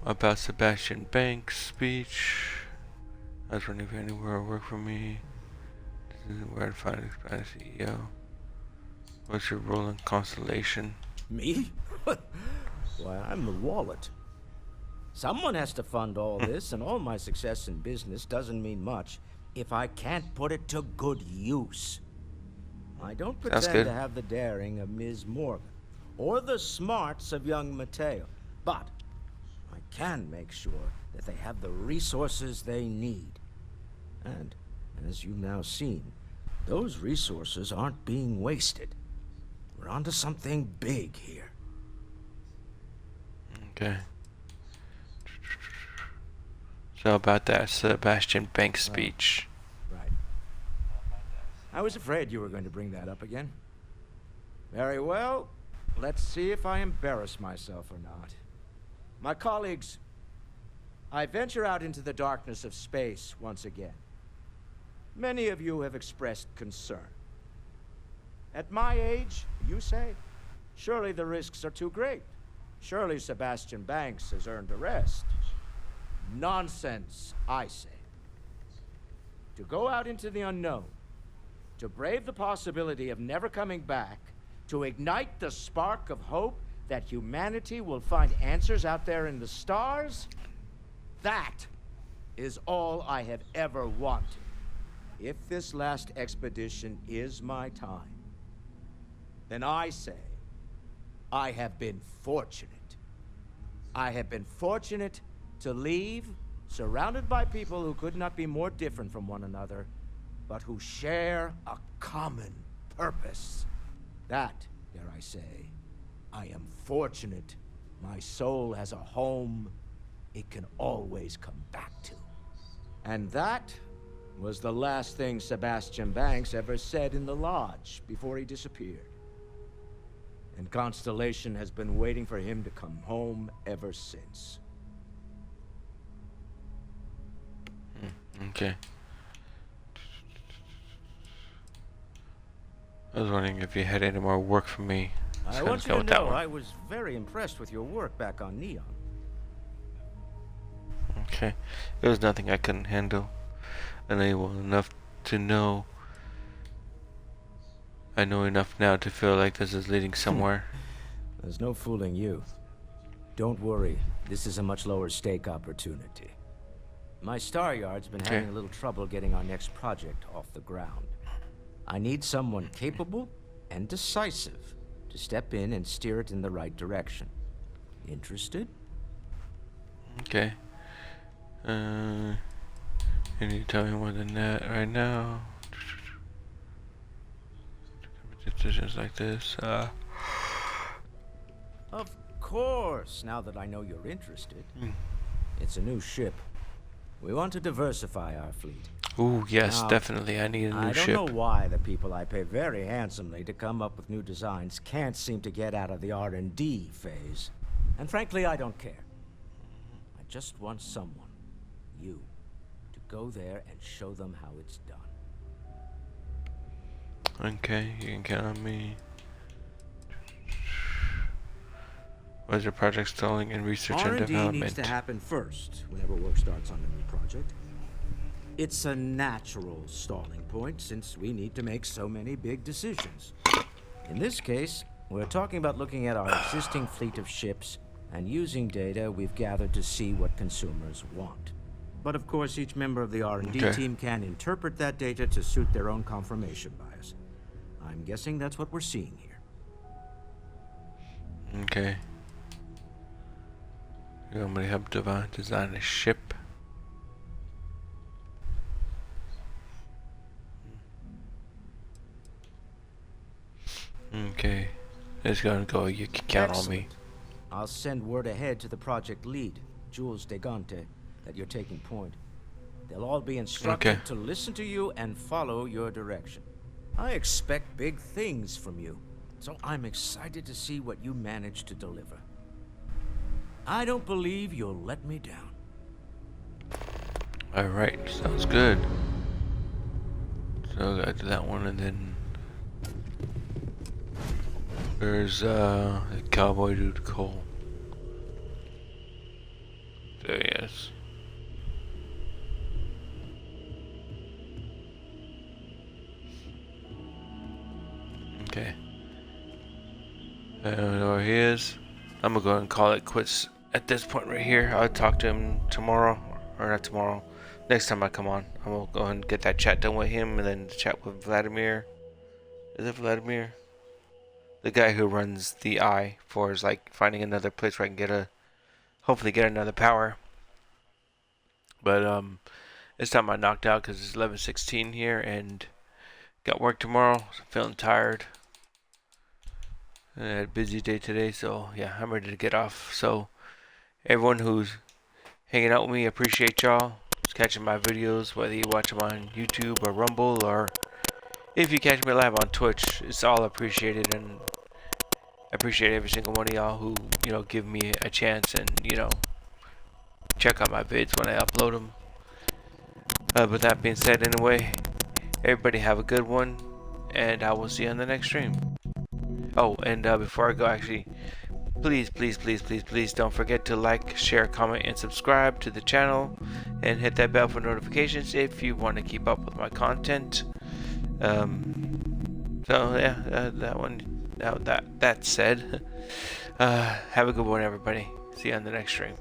about Sebastian Banks' speech. I was wondering if anywhere will work for me. This is where I'd find a CEO. What's your role in Constellation? Me? Why, I'm the wallet. Someone has to fund all this, and all my success in business doesn't mean much if I can't put it to good use. I don't pretend to have the daring of Ms. Morgan, or the smarts of young Mateo, but I can make sure that they have the resources they need. And, as you've now seen, those resources aren't being wasted. We're onto something big here. Okay. So about that Sebastian Banks speech. Right. I was afraid you were going to bring that up again. Very well. Let's see if I embarrass myself or not. My colleagues, I venture out into the darkness of space once again. Many of you have expressed concern. At my age, you say, surely the risks are too great. Surely Sebastian Banks has earned a rest. Nonsense, I say. To go out into the unknown, to brave the possibility of never coming back, to ignite the spark of hope that humanity will find answers out there in the stars, that is all I have ever wanted. If this last expedition is my time, then I say, I have been fortunate. I have been fortunate to leave, surrounded by people who could not be more different from one another, but who share a common purpose. That, dare I say, I am fortunate. My soul has a home it can always come back to. And that was the last thing Sebastian Banks ever said in the lodge before he disappeared. And Constellation has been waiting for him to come home ever since. Okay. I was wondering if you had any more work for me. I want you to know I was very impressed with your work back on Neon. Okay. There was nothing I couldn't handle. And I know enough to know. I know enough now to feel like this is leading somewhere. There's no fooling you. Don't worry. This is a much lower stake opportunity. My Star Yard's been having a little trouble getting our next project off the ground. I need someone capable and decisive to step in and steer it in the right direction. Interested? Okay. You need to tell me more than that right now. Decisions like this. Of course, now that I know you're interested. It's a new ship. We want to diversify our fleet. Ooh, yes, Now, definitely. I need a new ship. I don't know why the people I pay very handsomely to come up with new designs can't seem to get out of the R&D phase. And frankly, I don't care. I just want someone, you, to go there and show them how it's done. Okay, you can count on me. Why is your project stalling in research and development? R&D needs to happen first whenever work starts on a new project. It's a natural stalling point since we need to make so many big decisions. In this case, we're talking about looking at our existing fleet of ships and using data we've gathered to see what consumers want. But of course, each member of the R&D team can interpret that data to suit their own confirmation bias. I'm guessing that's what we're seeing here. Okay. You want me to help design a ship? Okay. It's gonna go. You can count on me. I'll send word ahead to the project lead, Jules Degante, that you're taking point. They'll all be instructed to listen to you and follow your direction. I expect big things from you, so I'm excited to see what you manage to deliver. I don't believe you'll let me down. Alright, sounds good. So I gotta do that one, and then there's the cowboy dude Cole. There he is. Okay. I don't know where he is. I'm gonna go ahead and call it quits at this point right here. I'll talk to him tomorrow, or not tomorrow. Next time I come on, I'm gonna go ahead and get that chat done with him, and then chat with Vladimir. Is it Vladimir? The guy who runs the eye for is like finding another place where I can get hopefully get another power. But this time I knocked out because it's 11:16 here, and got work tomorrow. So I'm feeling tired. I had a busy day today, so yeah, I'm ready to get off. So everyone who's hanging out with me, I appreciate y'all. Who's catching my videos, whether you watch them on YouTube or Rumble, or if you catch me live on Twitch, it's all appreciated, and I appreciate every single one of y'all who, you know, give me a chance and, you know, check out my vids when I upload them. With that being said, anyway, everybody have a good one, and I will see you on the next stream. Oh, and before I go, actually, please don't forget to like, share, comment, and subscribe to the channel, and hit that bell for notifications if you want to keep up with my content. So yeah, that said, have a good one, everybody. See you on the next stream.